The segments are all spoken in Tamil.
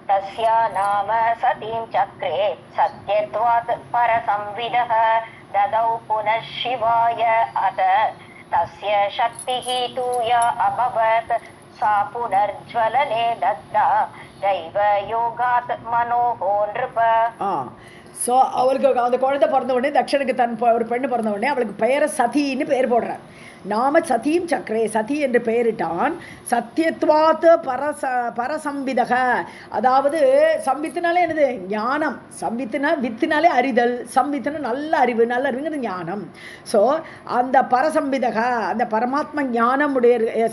तस्या नाम सतीं चक्रे सत्यत्वात् परसंविदः ददौ पुनः शिवाय अथ तस्य शक्तिः तूया अभवत् सा पुनर्ज्वलने दत्ता दैवयोगात् मनोहो नृप. ஸோ அவளுக்கு அந்த குழந்தை பிறந்த உடனே தக்ஷனுக்கு ஒரு பெண்ணு பிறந்த உடனே அவளுக்கு பெயரை சதின்னு பெயர் போடுறார். நாம சதீம் சக்கரே, சதி என்று பெயரிட்டான். சத்தியத்வாத்து பரசம்பிதக, அதாவது சம்பித்தினாலே என்னது ஞானம், சம்பித்தினா வித்தினாலே அறிதல், சம்பித்தினா நல்ல அறிவு, நல்ல அறிவுங்கிறது ஞானம். ஸோ அந்த பரசம்பிதக, அந்த பரமாத்மா ஞானம் உடைய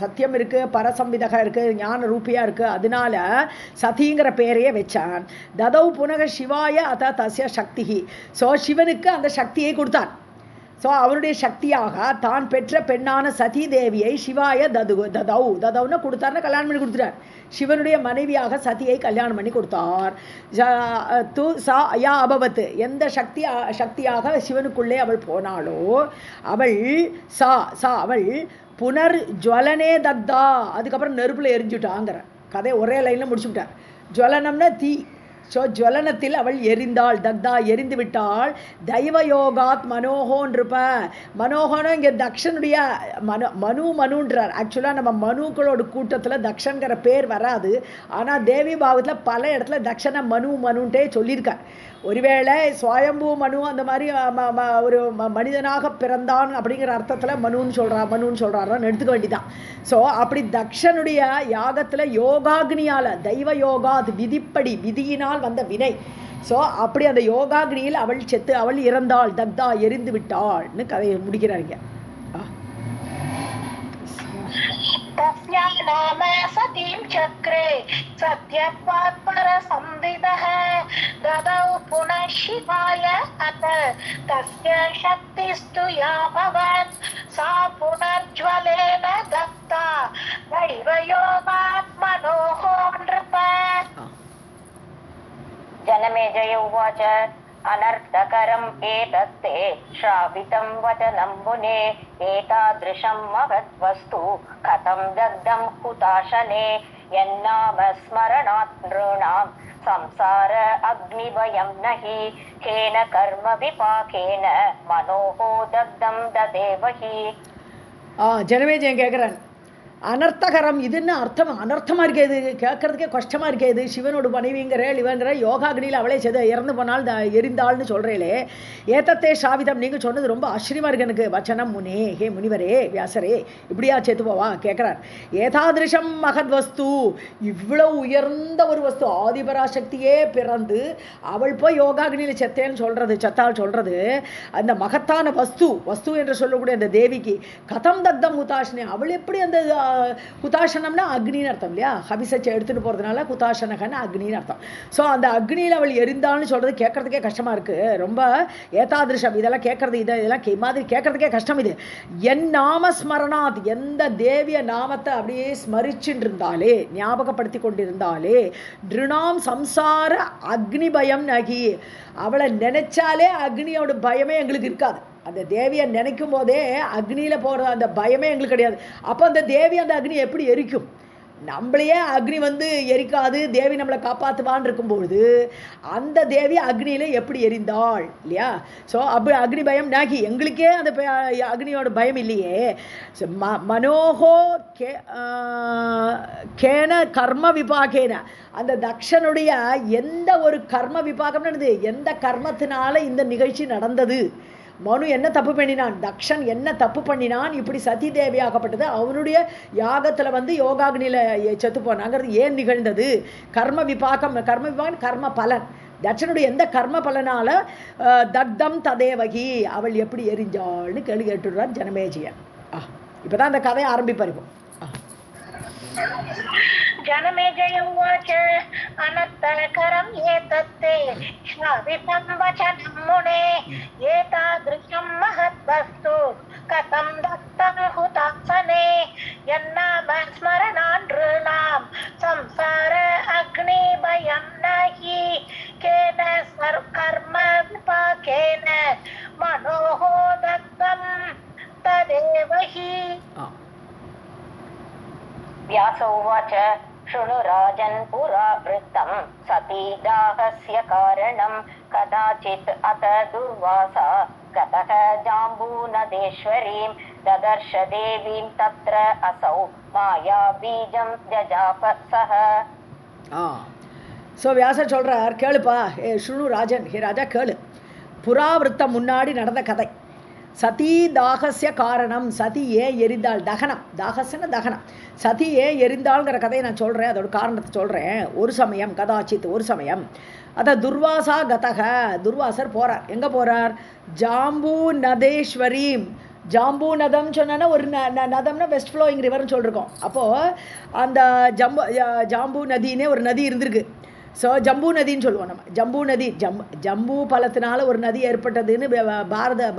சத்தியம் இருக்குது, பரசம்பிதக இருக்குது, ஞான ரூபியாக இருக்குது, அதனால சதிங்கிற பெயரையே வச்சான். ததௌ புனக சிவாய அத தஸ்ய சக்தி. ஸோ சிவனுக்கு அந்த சக்தியை கொடுத்தான். ஸோ அவருடைய சக்தியாக தான் பெற்ற பெண்ணான சதி தேவியை சிவாய ததவுன்னு கொடுத்தார்னா கல்யாணம் பண்ணி கொடுத்துட்டார். சிவனுடைய மனைவியாக சதியை கல்யாணம் பண்ணி கொடுத்தார். து சா யா அபவத், எந்த சக்தியாக சிவனுக்குள்ளே அவள் போனாலோ அவள் அவள் புனர் ஜுவலனே தக்தா, அதுக்கப்புறம் நெருப்பில் எரிஞ்சுட்டாங்கிற கதை ஒரே லைனில் முடிச்சுவிட்டார். ஜுவலனம்னா தீ. ஸோ ஜுவலனத்தில் அவள் எரிந்தாள், தக்தா எரிந்து விட்டாள். தெய்வயோகாத் மனோகோன்றிருப்ப, மனோகோன்னு இங்கே தக்ஷனுடைய மனுன்றார். ஆக்சுவலாக நம்ம மனுக்களோட கூட்டத்தில் தக்ஷங்கிற பேர் வராது. ஆனால் தேவி பாவத்தில் பல இடத்துல தக்ஷனை மனுன்ட்டே சொல்லியிருக்கார். ஒருவேளை சுவயம்பூ மனு அந்த மாதிரி ஒரு மனிதனாக பிறந்தான் அப்படிங்கிற அர்த்தத்தில் மனுன்னு சொல்கிறாரான்னு எடுத்துக்க வேண்டிதான். ஸோ அப்படி தக்ஷனுடைய யாகத்தில் யோகாக்னியால், தெய்வ யோகா, அது விதிப்படி விதியினால் வந்த வினை. ஸோ அப்படி அந்த யோகாக்னியில் அவள் இறந்தாள், தக்தா எரிந்து விட்டாள்னு கதையை முடிக்கிறாங்க. तस्या नाम सतीं चक्रे सत्यत्वात् परसंविदः ददौ पुनः शिवाय अथ तस्य शक्तिस्तु या भवत् सा पुनर्ज्वलेन दत्ता दैवयोगात् मनोहो नृप. जनमेजय उवाच अनर्थकरम् एतत्ते श्रावितं वचनं मुने एतादृशं महद्वस्तु कथं दग्धं हुताशने यन्नाम स्मरणात् नृणां संसार अग्निभयं नहि केन कर्म विपाकेन मनोहो दग्धं ददेव हि. जनमेजयன் கேட்குறான், அனர்த்தகரம் இதுன்னு அர்த்தம் அனர்த்தமாக இருக்கேது, கேட்கறதுக்கே கஷ்டமாக இருக்கேது. சிவனோட மனைவிங்கிற இவங்கிற யோகாக்னியில் அவளே இறந்து போனால் எரிந்தாள்னு சொல்கிறேளே, ஏத்தத்தே சாவிதம் நீங்கள் சொன்னது ரொம்ப ஆச்சரியமாக இருக்கு எனக்கு. வச்சனம் முனே, ஹே முனிவரே வியாசரே, இப்படியா சேர்த்து போவா கேட்குறார். ஏதாதிருஷம் மகத் வஸ்து, இவ்வளவு உயர்ந்த ஒரு வஸ்து, ஆதிபராசக்தியே பிறந்து அவள் போய் யோகாக்னியில் செத்தாள் சொல்கிறது அந்த மகத்தான வஸ்து என்று சொல்லக்கூடிய அந்த தேவிக்கு கதம் தக்தம் ஹுதாஷினே, அவள் எப்படி அந்த குதாசனம்னா அக்னின்னு அர்த்தம் இல்லையா, ஹபிசச்சை எடுத்துகிட்டு போகிறதுனால குதாசனகன்னு அக்னின்னு அர்த்தம். ஸோ அந்த அக்னியில் அவள் எரிந்தாள்னு சொல்கிறது கேட்குறதுக்கே கஷ்டமாக இருக்குது. ரொம்ப ஏதாதிருஷம் இதெல்லாம் கேட்குறது, இதெல்லாம் மாதிரி கேட்குறதுக்கே கஷ்டம். இது என் நாம ஸ்மரணாத், எந்த தேவிய நாமத்தை அப்படியே ஸ்மரிச்சுட்டு இருந்தாலே, ஞாபகப்படுத்தி கொண்டிருந்தாலே, திருணாம் சம்சார அக்னி பயம் நகி, அவளை நினைச்சாலே அக்னியோட பயமே எங்களுக்கு இருக்காது. அந்த தேவியை நினைக்கும் போதே அக்னியில் போகிற அந்த பயமே எங்களுக்கு கிடையாது. அப்போ அந்த தேவி அந்த அக்னி எப்படி எரிக்கும்? நம்மளையே அக்னி எரிக்காது, தேவி நம்மளை காப்பாற்றுவான்னு இருக்கும்பொழுது அந்த தேவி அக்னியில் எப்படி எரிந்தாள் இல்லையா? ஸோ அப்படி அக்னி பயம் நாகி, எங்களுக்கே அந்த அக்னியோட பயம் இல்லையே. மனோகோ கேன கர்ம விபாகேன, அந்த தக்ஷனுடைய எந்த ஒரு கர்ம விபாகம்னு, எந்த கர்மத்தினால இந்த நிகழ்ச்சி நடந்தது, மனு என்ன தப்பு பண்ணினான், தக்ஷன் என்ன தப்பு பண்ணினான், இப்படி சதி தேவியாகப்பட்டது அவனுடைய யாகத்தில் யோகாக்னியில் செத்து போனாங்கிறது ஏன் நிகழ்ந்தது, கர்ம விபாகம் கர்ம பலன், தட்சனுடைய எந்த கர்ம பலனால தக்தம் ததேவகி, அவள் எப்படி எரிஞ்சாள்னு கேள்வி கேட்டுடுறார் ஜனமேஜயன். இப்போதான் அந்த கதையை ஆரம்பிப்பார். जनमेजय उवाच अनर्थकरम् एतत्ते श्रावितं वचनं मुने एतादृशं महद्वस्तु कथं दत्तं हुतासने यन्नाम स्मरणान् नृणां संसार अग्निभयं नहि केन कर्म विपाकेन मनोः दत्तं तदेव हि. व्यास उवाच शृणु राजन् पुरा वृत्तं सतीदाहस्य कारणं कदाचित् अत दुर्वासा गतः जाम्बूनदेश्वरीं ददर्श देवीं तत्र असौ मायाबीजं जजाप सः. ஸோ வியாசர் சொல்கிறார், கேளுப்பா ஸ்ருணு ராஜன், ஹே ராஜா கேளு. புறாவிருத்தம் முன்னாடி நடந்த கதை. சதி தாகசிய காரணம், சதி ஏன் எரிந்தாள், தகனம், தாகசன தகனம், சதி ஏன் எரிந்தாள்ங்கிற கதையை நான் சொல்கிறேன், அதோட காரணத்தை சொல்கிறேன். ஒரு சமயம், கதாச்சித் ஒரு சமயம், அதை துர்வாசா கதக, துர்வாசர் போகிறார். எங்கே போகிறார்? ஜாம்பூ நதேஸ்வரீம். ஜாம்பூ நதம் சொன்னா ஒரு நதம்னா வெஸ்ட் ஃப்ளோயிங் ரிவர்னு சொல்லியிருக்கோம். அப்போது அந்த ஜாம்பூ நதினே ஒரு நதி இருந்திருக்கு. ஸோ ஜம்பூ நதின்னு சொல்லுவோம் நம்ம. ஜம்பூ நதி, ஜம்பூ பழத்தினால ஒரு நதி ஏற்பட்டதுன்னு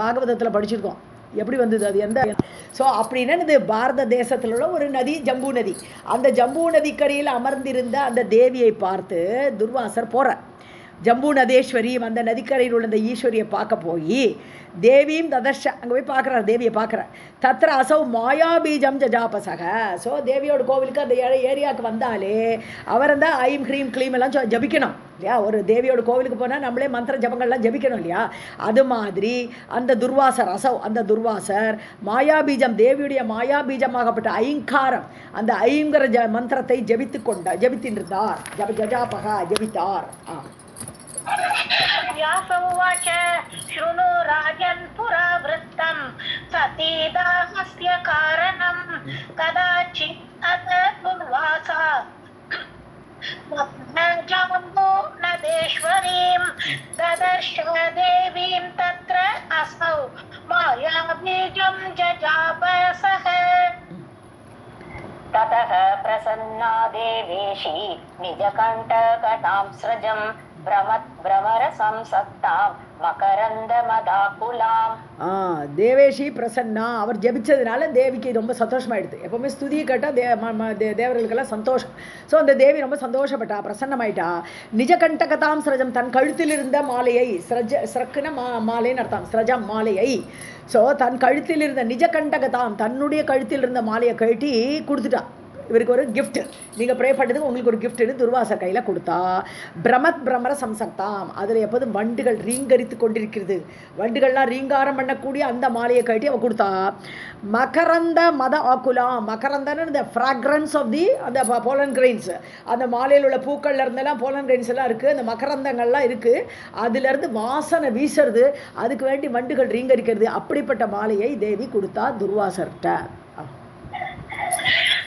பாகவதத்தில் படிச்சிருக்கோம். எப்படி வந்தது அது, எந்த? ஸோ அப்படின்னா இது பாரத தேசத்தில் உள்ள ஒரு நதி ஜம்பூ நதி. அந்த ஜம்பூ நதிக்கரையில் அமர்ந்திருந்த அந்த தேவியை பார்த்து துர்வாசர் போகிறார். ஜம்பூ நதேஸ்வரி, அந்த நதிக்கரையில் உள்ள அந்த ஈஸ்வரியை பார்க்க போய் தேவியும் ததர்ஷ, அங்கே போய் பார்க்குறார், தேவியை பார்க்குறார். தத்திர அசௌ மாயாபீஜம் ஜஜாபசக. ஸோ தேவியோட கோவிலுக்கு அந்த ஏரியாவுக்கு வந்தாலே அவர் அந்த ஐம் க்ரீம் க்ளீம் எல்லாம் ஜபிக்கணும் இல்லையா? ஒரு தேவியோட கோவிலுக்கு போனால் நம்மளே மந்திர ஜபங்கள்லாம் ஜபிக்கணும் இல்லையா? அது மாதிரி அந்த துர்வாசர், அசௌ அந்த துர்வாசர் மாயாபீஜம், தேவியுடைய மாயாபீஜமாகப்பட்ட ஐங்காரம், அந்த ஐங்கிற மந்திரத்தை ஜபித்தின்றார். ஜஜாபக ஜபித்தார். व्यास उवाच शृणु राजन् पुरा वृत्तं सतीदाहस्य कारणं कदाचित् अत दुर्वासा जाम्बू नदेश्वरीं ददर्श देवीं तत्र असौ मायाबीजं जजाप सः. ततः प्रसन्ना देवेशी निजकण्टकटां स्रजं भ्रमरसंसक्तां मकरन्दमदाकुलां. தேவேஷி பிரசன்னா, அவர் ஜபிச்சதுனால தேவிக்கு ரொம்ப சந்தோஷமாயிடுது. எப்பவுமே ஸ்துதியை கேட்டால் தேவர்களுக்கெல்லாம் சந்தோஷம். ஸோ அந்த தேவி ரொம்ப சந்தோஷப்பட்டா, பிரசன்னமாயிட்டா. நிஜ கண்டகதாம் ஸ்ரஜம், தன் கழுத்தில் இருந்த மாலையை, ஸ்ரக்குன மாலைன்னு அர்த்தம், ஸ்ரஜம் மாலையை. ஸோ தன் கழுத்தில் இருந்த நிஜ கண்டகதாம், தன்னுடைய கழுத்தில் இருந்த மாலையை கழட்டி கொடுத்துட்டா. இவருக்கு ஒரு கிஃப்ட், நீங்கள் ப்ரே பண்ணதுக்கு உங்களுக்கு ஒரு கிஃப்ட்னு துர்வாசர் கையில் கொடுத்தா. பிரமர சம்சக்தாம், அதில் எப்போதும் வண்டுகள் ரீங்கரித்து கொண்டிருக்கிறது. வண்டுகள்லாம் ரீங்காரம் பண்ணக்கூடிய அந்த மாலையை கட்டி அவள் கொடுத்தா. மகரந்த மத ஆக்குலாம், மகரந்தன்னு இந்த ஃப்ராக்ரன்ஸ் ஆஃப் தி அந்த போலன் கிரெயின்ஸ், அந்த மாலையில் உள்ள பூக்கள்ல இருந்தெல்லாம் போலன் கிரெயின்ஸ் எல்லாம் இருக்குது, அந்த மகரந்தங்கள்லாம் இருக்குது, அதுலேருந்து வாசனை வீசுறது, அதுக்கு வேண்டி வண்டுகள் ரீங்கரிக்கிறது. அப்படிப்பட்ட மாலையை தேவி கொடுத்தா துர்வாசர்கிட்ட.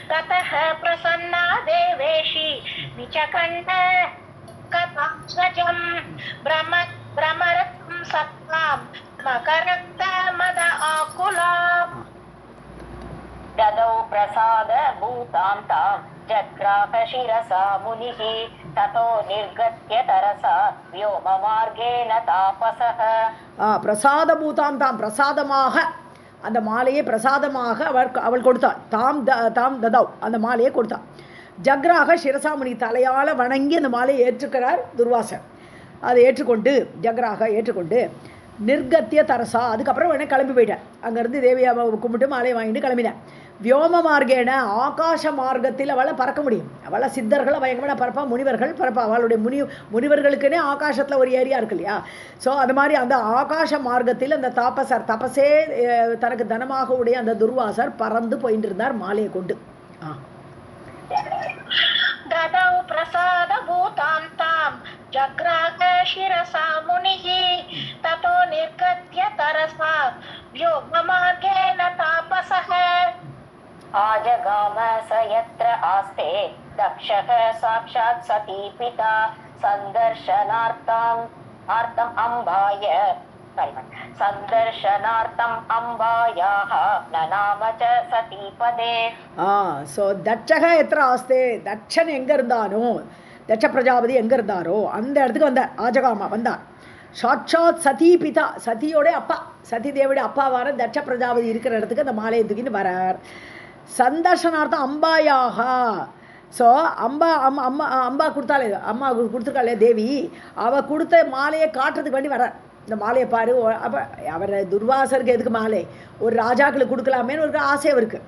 ततः प्रसन्ना देवेशी निचकण्टकतां स्रजं भ्रमरसंसक्तां मकरन्दमद आकुलां. ददौ प्रसादभूतां तां जग्राह शिरसा मुनिः ततो निर्गत्य तरसा व्योममार्गेण तापसः. பிரசாதபூதாம் தாம், பிரசாதமாக அந்த மாலையை பிரசாதமாக அவள் கொடுத்தாள். தாம் ததவ், அந்த மாலையை கொடுத்தாள். ஜக்ராக சிரசாமுனி, தலையால் வணங்கி அந்த மாலையை ஏற்றுக்கிறார் துர்வாசர். அதை ஏற்றுக்கொண்டு ஜக்ராக ஏற்றுக்கொண்டு நிர்கத்திய தரசா, அதுக்கப்புறம் உடனே கிளம்பி போயிட்டேன். அங்கேருந்து தேவியாவை கும்பிட்டு மாலையை வாங்கிட்டு கிளம்பினேன். வியோம மார்க்கேன, ஆகாச மார்க்கத்தில் அவளை பறக்க முடியும். அவளை சித்தர்களை பயங்கரமான பறப்பா, முனிவர்கள் பறப்பா. அவளுடைய முனிவர்களுக்குன்னே ஆகாசத்தில் ஒரு ஏரியா இருக்கு இல்லையா? ஸோ அது மாதிரி அந்த ஆகாச மார்க்கத்தில் அந்த தபசே தனக்கு தனமாக உடைய அந்த துர்வாசர் பறந்து போயிட்டு இருந்தார் மாலையை கொண்டு. ददौ प्रसादभूतां तां जग्राह शिरसा मुनिः ततो निर्गत्य तरसा व्योममार्गेण तापसः. आजगाम स यत्र आस्ते दक्षः साक्षात् सती पिता सन्दर्शनार्थम् अम्बाय सन्दर्शनार्थम् अम्बायाः ननाम च सतीपदे. ஸோ தட்சக எத்திர ஆஸ்தே, தட்சன் எங்கே இருந்தானோ, தட்ச பிரஜாபதி எங்கே இருந்தாரோ அந்த இடத்துக்கு வந்தார். ஆஜகாமா வந்தார். சாட்சாத் சதி பிதா, சதியோட அப்பா, சதி தேவியோட அப்பாவான தட்ச பிரஜாபதி இருக்கிற இடத்துக்கு அந்த மாலையை தூக்கின்னு வரார். சந்தர்ஷனார்த்தம் அம்பாயாக. ஸோ அம்பா கொடுத்தாலே, அம்மா கொடுத்துருக்காளே தேவி, அவள் கொடுத்த மாலையை காட்டுறதுக்கு வேண்டி வரார். இந்த மாலையை பாரு. அப்போ அவர் துர்வாசருக்கு எதுக்கு மாலை, ஒரு ராஜாக்களுக்கு கொடுக்கலாமேன்னு ஒரு ஆசை அவருக்கு.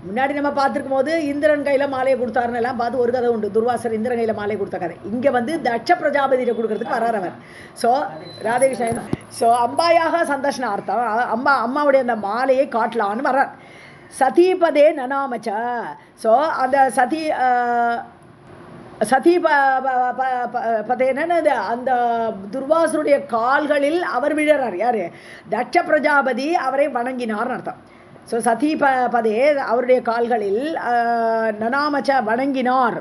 முன்னாடி நம்ம பார்த்துருக்கும் போது இந்திரன் கையில் மாலையை கொடுத்தாருன்னு எல்லாம் பார்த்து ஒரு கதை உண்டு. துர்வாசர் இந்திரன் கையில் மாலையை கொடுத்த கதை. இங்கே வந்து தட்ச பிரஜாபதியை கொடுக்கறதுக்கு வரார் அவர். ஸோ ராதேகிருஷ்ணன் ஸோ அம்பாயாக சந்தோஷனார்த்தம் அம்மாவுடைய அந்த மாலையை காட்டலான்னு வர்றார். சதீபதே நனாமச்ச. ஸோ அந்த சதி என்னது அந்த துர்வாசருடைய கால்களில் அவர் விழறார். யார்? தட்ச பிரஜாபதி அவரை வணங்கினார்னு அர்த்தம். ஸோ சதி பதே அவருடைய கால்களில் நனாமச்ச வணங்கினார்.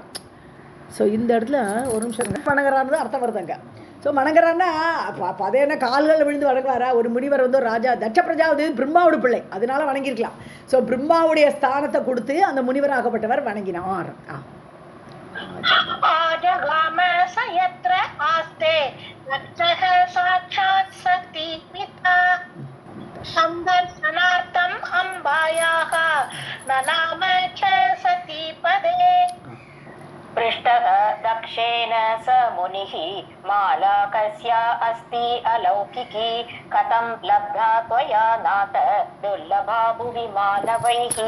ஸோ இந்த இடத்துல ஒரு நிமிஷம் வணங்குறாரு அர்த்தம் வருதுங்க. ஸோ வணங்குறாருன்னா பதையான கால்களில் விழுந்து வணங்குவாரா? ஒரு முனிவர் வந்து ஒரு ராஜா தட்ச பிரஜாபதி பிரம்மாவோட பிள்ளை, அதனால வணங்கியிருக்கலாம். ஸோ பிரம்மாவுடைய ஸ்தானத்தை கொடுத்து அந்த முனிவராகப்பட்டவர் வணங்கினார். आजगाम सयत्र आस्ते दक्षः साक्षात् सती पिता संदर्शनार्थम् अम्बायाः ननाम च सतीपदे पृष्टः दक्षेण स मुनिः माला कस्या अस्ति अलौकिकी कथं लब्धा त्वया नाथ दुर्लभा भुवि मानवैः.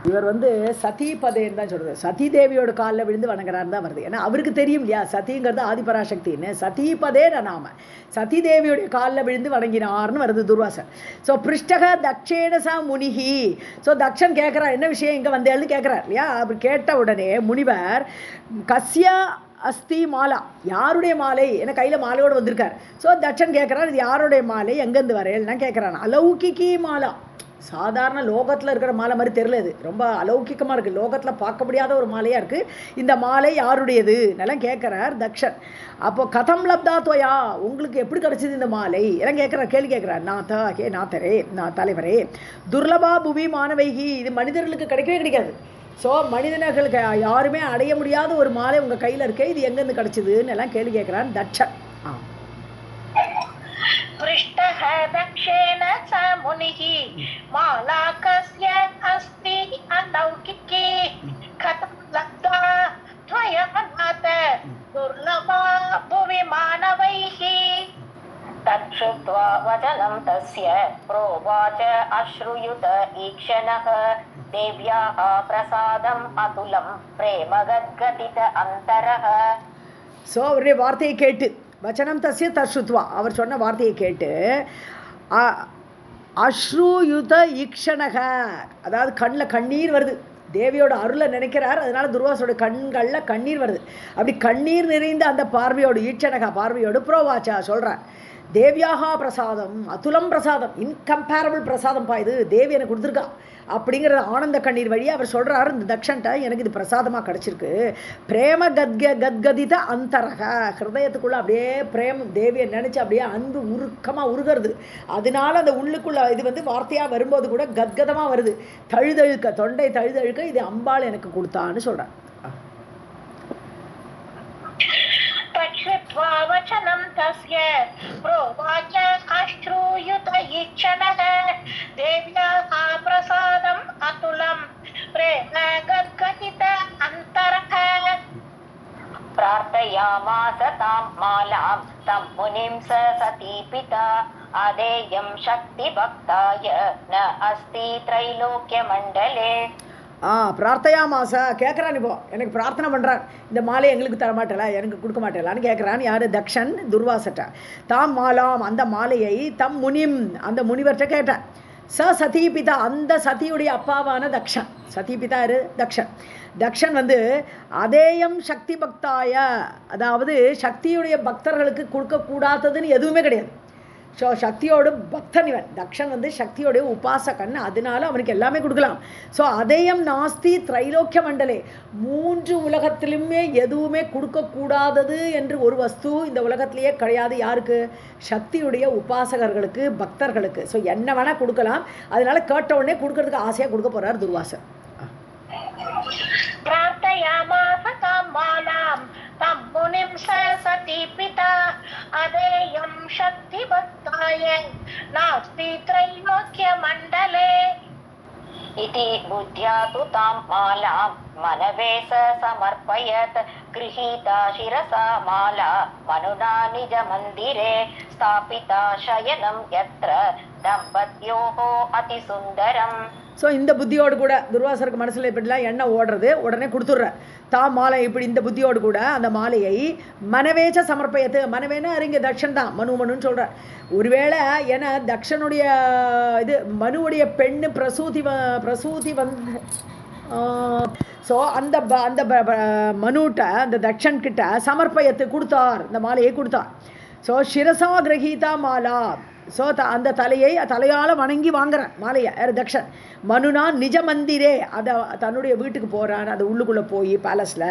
இவர் வந்து சதீபதேன்னு தான் சொல்கிறது. சதி தேவியோட காலில் விழுந்து வணங்குறாருன்னு தான் வருது. ஏன்னா அவருக்கு தெரியும் இல்லையா சதிங்கிறது ஆதிபராசக்தின்னு. சதீபதே நாம சதி தேவியோடைய காலில் விழுந்து வணங்கினார்னு வருது துர்வாசர். ஸோ பிருஷ்டக தக்ஷேணசா முனிஹி. ஸோ தக்ஷன் கேட்குறார் என்ன விஷயம் இங்கே வந்தேன்னு கேட்குறார் இல்லையா. அப்படி கேட்ட உடனே முனிவர் கஸ்யா அஸ்தி மாலா, யாருடைய மாலை? ஏன்னா கையில் மாலையோடு வந்திருக்கார். ஸோ தக்ஷன் கேட்குறார் இது யாருடைய மாலை, எங்கேருந்து வரையல்னா கேட்குறான். அலௌகிகி மாலா, சாதாரண லோகத்தில் இருக்கிற மாலை மாதிரி தெரியல, இது ரொம்ப அலௌகிக்கமாக இருக்குது, லோகத்தில் பார்க்க முடியாத ஒரு மாலையாக இருக்குது. இந்த மாலை யாருடையது நல்லா கேட்குறார் தக்ஷன். அப்போ கதம் லப்தா தோயா, உங்களுக்கு எப்படி கிடச்சிது இந்த மாலை எல்லாம் கேட்குறார், கேள்வி கேட்குறார். நாத்தரே நான் தலைவரே துர்லபா புவி மானவைகி, இது மனிதர்களுக்கு கிடைக்கவே கிடைக்காது. ஸோ மனிதர்களுக்கு யாருமே அடைய முடியாத ஒரு மாலை உங்கள் கையில் இருக்கே, இது எங்கேருந்து கிடச்சிதுன்னு எல்லாம் கேள்வி கேட்குறான் தக்ஷன். पृष्टः दक्षेण स मुनिः माला कस्य अस्ति अलौकिकी कथं लब्धा त्वया नाथ दुर्लभा भुवि मानवैः. तच्छ्रुत्वा वचनं तस्य प्रोवाच अश्रुयुत ईक्षणः देव्याः प्रसादम् अतुलं प्रेमगद्गदित अन्तरः. ஸோ அவருடைய வார்த்தையை கேட்டு வச்சனம் தஸ்ய தர்ஷுத்வா, அவர் சொன்ன வார்த்தையை கேட்டு அஸ்ருயுத ஈக்ஷணக, அதாவது கண்ணில் கண்ணீர் வருது. தேவியோட அருளை நினைக்கிறார், அதனால துர்வாசோட கண்களில் கண்ணீர் வருது. அப்படி கண்ணீர் நிறைந்த அந்த பார்வையோடு ஈட்சணகா பார்வையோடு புரோவாச்சா சொல்கிறார். தேவியாகா பிரசாதம் அதுலம் பிரசாதம், இன்கம்பேரபிள் பிரசாதம்ப்பா இது தேவி எனக்கு கொடுத்துருக்கா அப்படிங்கிற ஆனந்த கண்ணீர் வழியாக அவர் சொல்கிறார் இந்த தக்ஷன்ட்ட, எனக்கு இது பிரசாதமாக கிடச்சிருக்கு. பிரேம கத்கதித அந்தரக, ஹிருதயத்துக்குள்ளே அப்படியே பிரேமம் தேவியை நினச்சி அப்படியே அன்பு உருக்கமாக உருகிறது. அதனால அந்த உள்ளுக்குள்ளே இது வந்து வார்த்தையாக வரும்போது கூட கத்கதமாக வருது, தழுதழுக்க தொண்டை தழுதழுக்க இது அம்பாள் எனக்கு கொடுத்தான்னு சொல்கிறேன். श्रुत्वा वचनं तस्य प्रोवाच अश्रूयुत ईक्षणः देव्याः प्रसादम् अतुलं प्रेम गद्गदित अन्तरः. प्रार्थयामास तां मालां तं मुनिं स सती पिता अदेयं शक्तिभक्ताय न अस्ति त्रैलोक्यमण्डले. பிரார்த்தையா மாசா கேட்குறான். இப்போ எனக்கு பிரார்த்தனை பண்ணுறான், இந்த மாலை எங்களுக்கு தரமாட்டலா, எனக்கு கொடுக்க மாட்டேலான்னு கேட்குறான். யார்? தக்ஷன் துர்வாசட்ட. தாம் மாலாம், அந்த மாலையை தம் முனிம், அந்த முனிவர்கிட்ட கேட்டான். சதி பிதா, அந்த சதியுடைய அப்பாவான தக்ஷன். சதி பிதா யாரு? தக்ஷன். தக்ஷன் வந்து அதேயம் சக்தி பக்தாய, அதாவது சக்தியுடைய பக்தர்களுக்கு கொடுக்கக்கூடாததுன்னு எதுவுமே கிடையாது. ஸோ சக்தியோட பக்தன் இவன். தக்ஷன் வந்து சக்தியோடைய உபாசகன், அதனால அவனுக்கு எல்லாமே கொடுக்கலாம். ஸோ அதேயம் நாஸ்தி திரைலோக்கிய மண்டலே, 3 உலகத்திலுமே எதுவுமே கொடுக்கக்கூடாதது என்று ஒரு வஸ்து இந்த உலகத்திலேயே கிடையாது. யாருக்கு? சக்தியுடைய உபாசகர்களுக்கு, பக்தர்களுக்கு. ஸோ என்ன வேணால் கொடுக்கலாம், அதனால கேட்ட உடனே கொடுக்கறதுக்கு ஆசையாக கொடுக்க போகிறார் துர்வாசர். तं मुनिं स सती पिता अदेयं शक्तिभक्ताय नास्ति त्रैलोक्यमण्डले. इति बुद्ध्या तु तां मालां मनवे स समर्पयत्. गृहीता शिरसा माला मनुना निजमन्दिरे स्थापिता शयनं यत्र दम्पत्योः अतिसुन्दरम्. ஸோ இந்த புத்தியோடு கூட துர்வாசருக்கு மனசில் இப்படிலாம் எண்ணெய் ஓடுறது, உடனே கொடுத்துட்றார். மாலை இப்படி இந்த புத்தியோடு கூட அந்த மாலையை மனவேச்ச சமர்ப்பயத்து. மனவேனா அறிங்க தக்ஷன் தான், மனுன்னு சொல்கிறார். ஒருவேளை ஏன்னா தக்ஷனுடைய இது மனுவுடைய பெண்ணு பிரசூதி வந்து ஸோ அந்த மனுட்ட அந்த தக்ஷன்கிட்ட சமர்ப்பயத்து கொடுத்தார், இந்த மாலையை கொடுத்தார். ஸோ சிரசா கிரகீதா மாலா. ஸோ அந்த தலையால் வணங்கி வாங்குறேன் மாலையை தக்ஷன். மனுனா நிஜ மந்திரே, அதை தன்னுடைய வீட்டுக்கு போகிறான். அது உள்ளுக்குள்ளே போய் பேலஸில்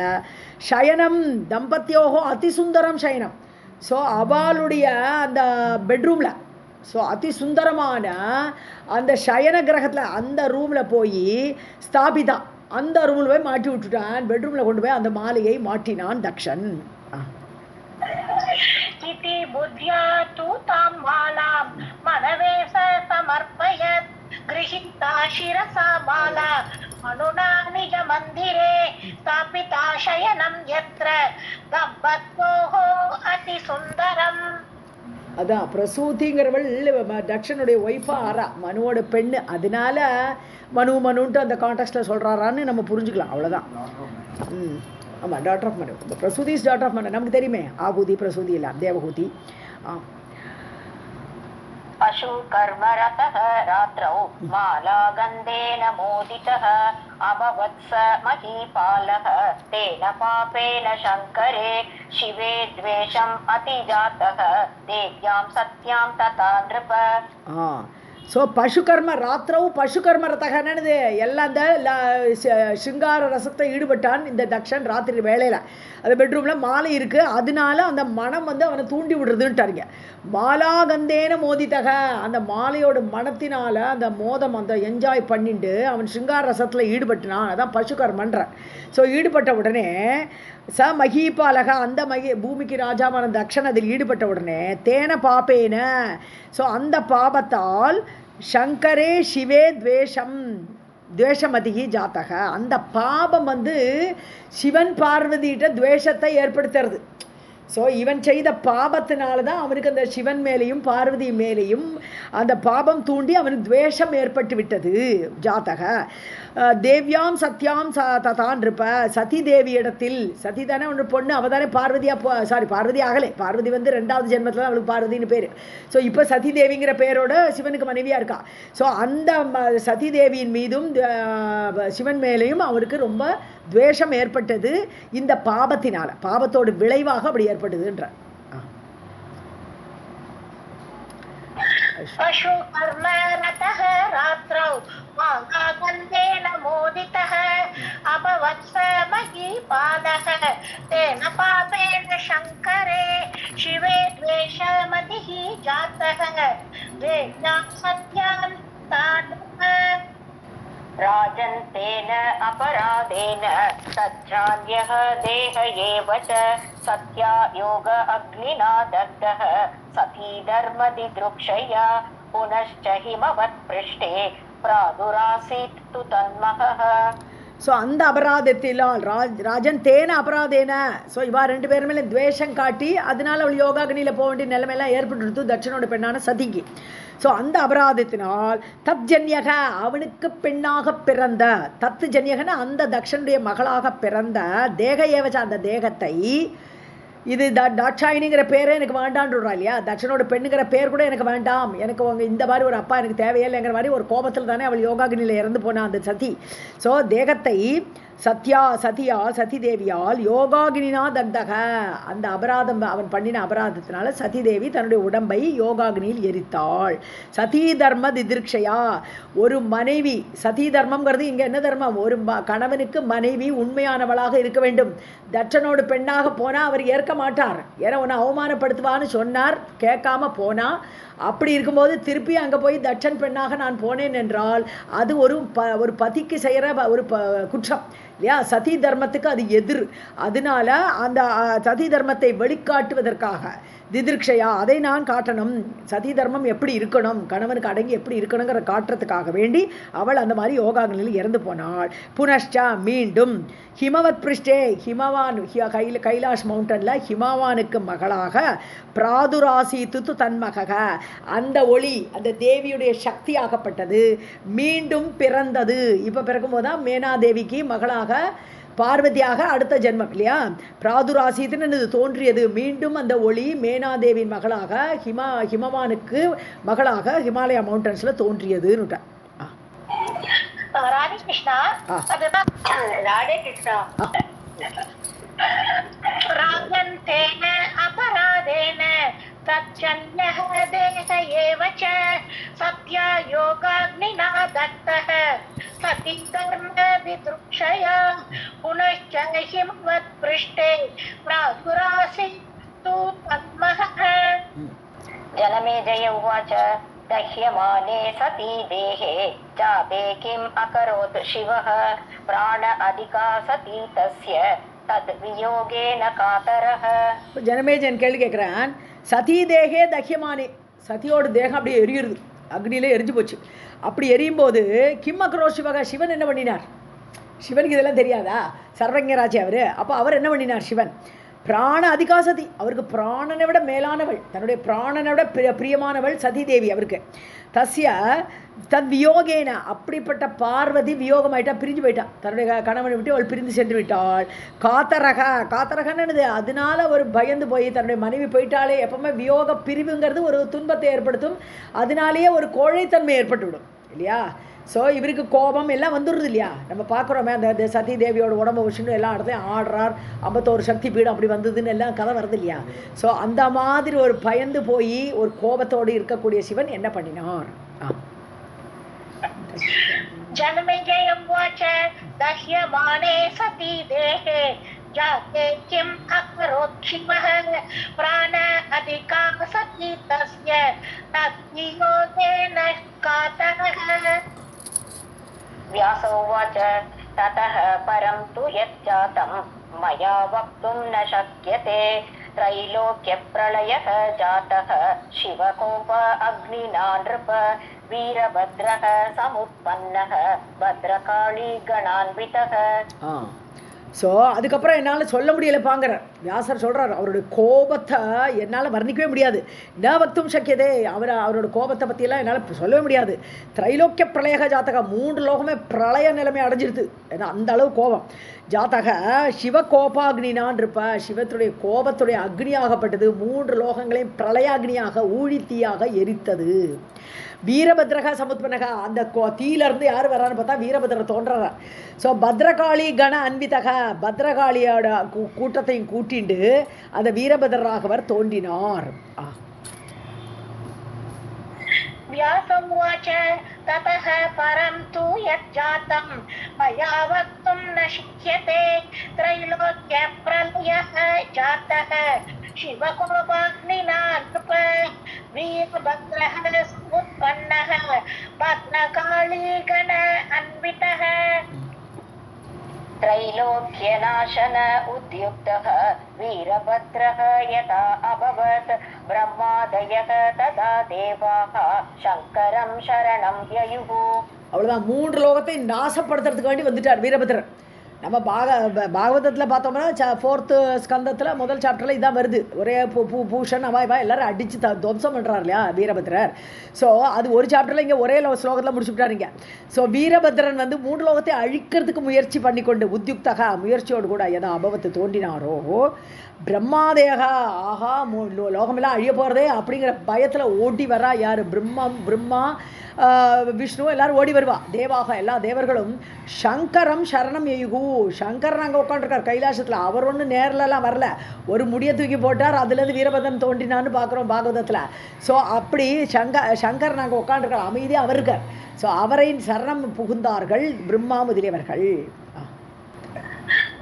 சயனம் தம்பத்தியோகோ அதிசுந்தரம் சயனம். ஸோ அவளுடைய அந்த பெட்ரூமில் ஸோ அதிசுந்தரமான அந்த சயன கிரகத்தில் அந்த ரூமில் போய் ஸ்தாபிதா அந்த ரூமில் போய் மாட்டி விட்டுட்டான். பெட்ரூமில் கொண்டு போய் அந்த மாலையை மாட்டினான் தக்ஷன். इति बुद्ध्या तु तां मालां मनवेश समर्पयत् गृहीता शिरसा माला मनुना निज मन्दिरे स्थापिता शयनं यत्र दम्पत्योः अतिसुन्दरम्. அதான் பிரசூதிங்கிறவள் தக்ஷனுடைய ஒய்ஃபா ஆறா, மனுவோட பெண்ணு. அதனால மனுன்ட்டு அந்த கான்டெக்ஸ்டில் சொல்கிறாரான்னு நம்ம புரிஞ்சுக்கலாம், அவ்வளோதான். ஆமாம், டாக்டர் ஆஃப் மனு. பிரசூதி இஸ் டாக்டர் ஆஃப் மனு, நமக்கு தெரியுமே. ஆபூதி பிரசூதி இல்லை, தேவகூதி. पशु कर्मरतः रात्रौ मालागन्धेन मोदितः अभवत्स महीपालः तेन पापेन शङ्करे शिवे द्वेषम् अतिजातः देव्यां सत्यां तथा नृप. ஸோ பசுகர்ம ராத்திரவு பசுகர்ம ரத்தகனது எல்லாம் இந்த சிங்கார ரசத்தை ஈடுபட்டான் இந்த தக்ஷன் ராத்திரி வேளையில். அது பெட்ரூமில் மாலை இருக்குது, அதனால அந்த மனம் வந்து அவனை தூண்டி விடுறதுன்ட்டாருங்க. மாலாகந்தேன மோதித்தக, அந்த மாலையோட மனத்தினால அந்த மோதம் அந்த என்ஜாய் பண்ணிட்டு அவன் சிங்கார ரசத்தில் ஈடுபட்டினான். அதான் பசுகர்மன்றான். ஸோ ஈடுபட்ட உடனே மகீபாலக, அந்த பூமிக்கு ராஜாவான தக்ஷன் அதில் ஈடுபட்ட உடனே தேன பாப்பேன, ஸோ அந்த பாபத்தால் சங்கரே சிவே துவேஷமதிகி ஜாத்தக, அந்த பாபம் வந்து சிவன் பார்வதியிட்ட துவேஷத்தை ஏற்படுத்துறது. ஸோ இவன் செய்த பாபத்தினால தான் அவனுக்கு அந்த சிவன் மேலேயும் பார்வதி மேலேயும் அந்த பாபம் தூண்டி அவனுக்கு துவேஷம் ஏற்பட்டு விட்டது. ஜாத்தக தேவ்யாம் சத்யாம் ததான் இருப்ப, சதி தேவி இடத்தில், சதி தானே ஒன்று பொண்ணு, அவள் தானே பார்வதி ஆகலை. பார்வதி வந்து 2வது ஜென்மத்தில் அவளுக்கு பார்வதின்னு பேர். ஸோ இப்போ சதி தேவிங்கிற பேரோட சிவனுக்கு மனைவியாக இருக்கா. ஸோ அந்த சதி தேவியின் மீதும் சிவன் மேலேயும் அவருக்கு ரொம்ப துவேஷம் ஏற்பட்டது இந்த பாபத்தினால, பாபத்தோட விளைவாக அப்படி ஏற்பட்டதுன்ற. पशु कर्म रतः रात्रौ मालागन्धेन मोदितः अभवत्स महीपालः तेन पापेन शङ्करे शिवे द्वेषमतिः जातः देव्यां सत्यां राजन् तेन अपराधेन तज्जान्यः देह एव च सत्या योग अग्निना दग्धः सती धर्मदिदृक्षया पुनश्च हिमवत् पृष्ठे प्रादुरासीत् तु तन्महः. ஸோ அந்த அபராதத்திலால் ராஜன் தேன அபராதேன, ஸோ இவா 2 பேர் மேலே துவேஷம் காட்டி அதனால் அவள் யோகாக்னியில் போக வேண்டிய நிலைமையெல்லாம் ஏற்பட்டு தட்சனோட பெண்ணான சதிக்கு. ஸோ அந்த அபராதத்தினால் தத் ஜன்யக, அவனுக்கு பெண்ணாக பிறந்த, தத்து ஜன்யகன அந்த தக்ஷனுடைய மகளாக பிறந்த தேக ஏவச்ச, அந்த தேகத்தை, இது தாட்சாயினிங்கிற பேரே எனக்கு வேண்டான்றா இல்லையா, தட்சனோட பெண்ணுங்கிற பேர் கூட எனக்கு வேண்டாம், எனக்கு உங்கள் இந்த மாதிரி ஒரு அப்பா எனக்கு தேவையில்லைங்கிற மாதிரி ஒரு கோபத்தில் தானே அவள் யோகாக்னியில் இறந்து போனான் அந்த சதி. ஸோ தேகத்தை சதி தேவியால் யோகாகினா தக்தக, அந்த அபராதம் அவன் பண்ணின அபராதத்தினால சதி தேவி தன்னுடைய உடம்பை யோகாகினியில் எரித்தாள். சதி தர்ம திதிர்க்ஷயா, ஒரு மனைவி, சதி தர்மம்ங்கிறது இங்கே என்ன தர்மம், ஒரு கணவனுக்கு மனைவி உண்மையானவளாக இருக்க வேண்டும். தட்சனோடு பெண்ணாக போனால் அவர் ஏற்க மாட்டார், ஏன்னா உன்னை அவமானப்படுத்துவான்னு சொன்னார், கேட்காம போனால். அப்படி இருக்கும்போது திருப்பி அங்கே போய் தட்சன் பெண்ணாக நான் போனேன் என்றால் அது ஒரு பதிக்கு செய்கிற ஒரு குற்றம். இல்லையா? சதி தர்மத்துக்கு அது எதிர். அதனால அந்த சதி தர்மத்தை வெளிக்காட்டுவதற்காக திதிர்க்ஷயா அதை நான் காட்டணும், சதி தர்மம் எப்படி இருக்கணும், கணவனுக்கு அடங்கி எப்படி இருக்கணுங்கிற காட்டுறதுக்காக வேண்டி அவள் அந்த மாதிரி யோகாக்களில் இறந்து போனாள். புனஷ்டா மீண்டும் ஹிமவத் பிருஷ்டே ஹிமவான் கைலாஷ் மவுண்டனில் ஹிமவானுக்கு மகளாக பிராதுராசித்து தன்மக அந்த ஒளி அந்த தேவியுடைய சக்தியாகப்பட்டது மீண்டும் பிறந்தது. இப்போ பிறக்கும்போது தான் மேனாதேவிக்கு மகளாக பார்வதியாக அடுத்த ஜென்மம் இல்லையா? பிராதுராசித்துன்னு தோன்றியது. மீண்டும் அந்த ஒளி மேனாதேவியின் மகளாக ஹிமவானுக்கு மகளாக ஹிமாலயா மவுண்டன்ஸில் தோன்றியதுன்னு. ராதே கிருஷ்ணா, ராதே கிருஷ்ணா. ராகந்தேன அபராதேன தச்சன்யஹ தேஹ ஏவ ச சத்யா யோகாக்னினா தத்தஹ சதி தர்ம விதுக்ஷயா புனಶ್ಚ ஹிமவத் பிருஷ்டே பிராதுராசித்து தன்மஹ. ஜனமேஜய உவாச்ச दह्यमाने सती देहे जाते किम् अकरोत् शिवः प्राण अधिका सती तस्य तद् वियोगेन कातरः. ஜனமேஜன் கேள்வி கேட்குறான். சதி தேகே தஹ்யமானே, சதியோட தேகம் அப்படியே எரியுது, அக்னியிலே எரிஞ்சு போச்சு. அப்படி எரியும் போது கிம் அக்கரோ சிவக, சிவன் என்ன பண்ணினார்? சிவனுக்கு இதெல்லாம் தெரியாதா? சர்வஞராஜி அவர். அப்போ அவர் என்ன பண்ணினார்? சிவன் பிராண அதிகாசதி, அவருக்கு பிராணனை விட மேலானவள், தன்னுடைய பிராணனை விட பிரியமானவள் சதி தேவி அவருக்கு. தஸ்ய தத் வியோகேன, அப்படிப்பட்ட பார்வதி வியோகமாயிட்டா, பிரிஞ்சு போயிட்டா, தன்னுடைய கணவனை விட்டு அவள் பிரிந்து சென்று விட்டாள். காத்தரகன்னு அதனால ஒரு பயந்து போய் தன்னுடைய மனைவி போயிட்டாலே. எப்பவுமே வியோக பிரிவுங்கிறது ஒரு துன்பத்தை ஏற்படுத்தும், அதனாலேயே ஒரு கோழைத்தன்மை ஏற்பட்டு விடும் இல்லையா? ஸோ இவருக்கு கோபம் எல்லாம் வந்துடுது இல்லையா? நம்ம பார்க்குறோமே அந்த சதி தேவியோட உடம்பு விஷ்ணு எல்லா இடத்தையும் ஆடுறார், 51 சக்தி பீடம் அப்படி வந்ததுன்னு எல்லாம் கதை வருது இல்லையா? ஸோ அந்த மாதிரி ஒரு பயந்து போய் ஒரு கோபத்தோடு இருக்கக்கூடிய சிவன் என்ன பண்ணினார்? ஜனமேஜயம் வாச்ச தஹ்யமானே சதி தேஹே जाते किम् अकरोत् शिवः प्राण अधिका सती तस्य तद्वियोगेन कातरः. व्यास उवाच ततः परं तु यज्जातं मया वक्तुं न शक्यते त्रैलोक्यप्रलयः जातः शिवकोप अग्निना नृप वीरभद्रः समुत्पन्नः भद्रकाली गणान्वितः. ஸோ அதுக்கப்புறம் என்னால் சொல்ல முடியலைப்பாங்கிற வியாசர் சொல்கிறார். அவருடைய கோபத்தை என்னால் வர்ணிக்கவே முடியாது. ந வக்தும் சக்கியதே, அவரோட கோபத்தை பற்றியெல்லாம் என்னால் சொல்லவே முடியாது. திரைலோக்கிய பிரளய ஜாத்தக, 3 லோகமே பிரளய நிலைமை அடைஞ்சிருது, ஏன்னா அந்த அளவு கோபம். ஜாத்தக சிவ கோபாக்னினான் இருப்ப, சிவத்துடைய கோபத்துடைய அக்னியாகப்பட்டது 3 லோகங்களையும் பிரளயாக்னியாக ஊழித்தீயாக எரித்தது. வீரபத்ரக சமுத்பனக, அந்த தீயிலிருந்து யார் வர்றான்னு பார்த்தா வீரபத்ரர் தோன்றார். ஸோ பத்ரகாளி கண அன்விதக, பத்ரகாளியோட கூட்டத்தையும் கூட்டிண்டு அந்த வீரபத்ரராகவர் தோன்றினார். व्यासं उवाच ततः परं तु यज्जातं मया वक्तुं न शक्यते त्रैलोक्यप्रलयः जातः शिवकोपाग्निना नृप वीरभद्रः समुत्पन्नः भद्रकाली गण अन्वितः. त्रैलोक्यनाशन उद्युक्तः वीरभद्रः यथा अभवत् ब्रह्मादयः तदा देवाः शङ्करं शरणं ययुः. அவ்வளோதான், 3 லோகத்தை நாசப்படுத்துறதுக்கு வேண்டி வந்துட்டார் வீரபத்ரர். நம்ம பாகவதத்தில் பார்த்தோம்னா 4th ஸ்கந்தத்தில் முதல் சாப்டரில் இதான் வருது. ஒரே பூஷன் அவாய்வா எல்லாரும் அடித்து துவம்சம் பண்ணுறார் இல்லையா வீரபத்ரர். ஸோ அது ஒரு சாப்டரில் இங்கே ஒரே ஸ்லோகத்தில் முடிச்சுட்டாருங்க. ஸோ வீரபத்ரன் வந்து 3 லோகத்தை அழிக்கிறதுக்கு முயற்சி பண்ணி கொண்டு உத்யுக்தகா முயற்சியோடு கூட எதா அபவத்து தோன்றினாரோ பிரம்மாதேகா, ஆஹா லோகமெல்லாம் அழிய போகிறதே அப்படிங்கிற பயத்தில் ஓடி வரா யார்? பிரம்மா விஷ்ணு எல்லாரும் ஓடி வருவா. தேவாக எல்லா தேவர்களும் சங்கரம் சரணம் எயுகு, சங்கரன் அங்கே உட்காந்துருக்கார் கைலாசத்தில். அவர் ஒன்றும் நேரிலலாம் வரல, ஒரு முடியை தூக்கி போட்டார், அதுலேருந்து வீரபதன் தோன்றினான்னு பார்க்குறோம் பாகவதத்தில். ஸோ அப்படி சங்கரன் அங்கே உட்காந்துருக்கார், அமைதியாக அவர் இருக்கார். ஸோ அவரை சரணம் புகுந்தார்கள் பிரம்மா முதலியவர்கள்.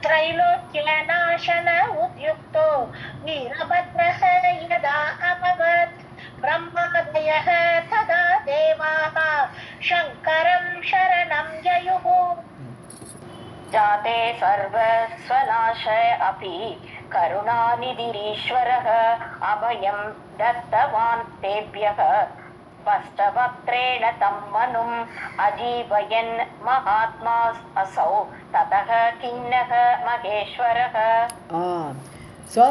त्रैलोक्यनाशन उद्युक्तो वीरभद्रः यदा अभवत् ब्रह्मादयः तदा देवाः शङ्करं शरणं ययुः. जाते सर्वस्वनाश अपि करुणानिधिरीश्वरः अभयं दत्तवान् तेभ्यः स्पष्टवक्त्रेण तं मनुम् अजीवयन् महात्मा असौ ततः किन्नः महेश्वरः ஸோ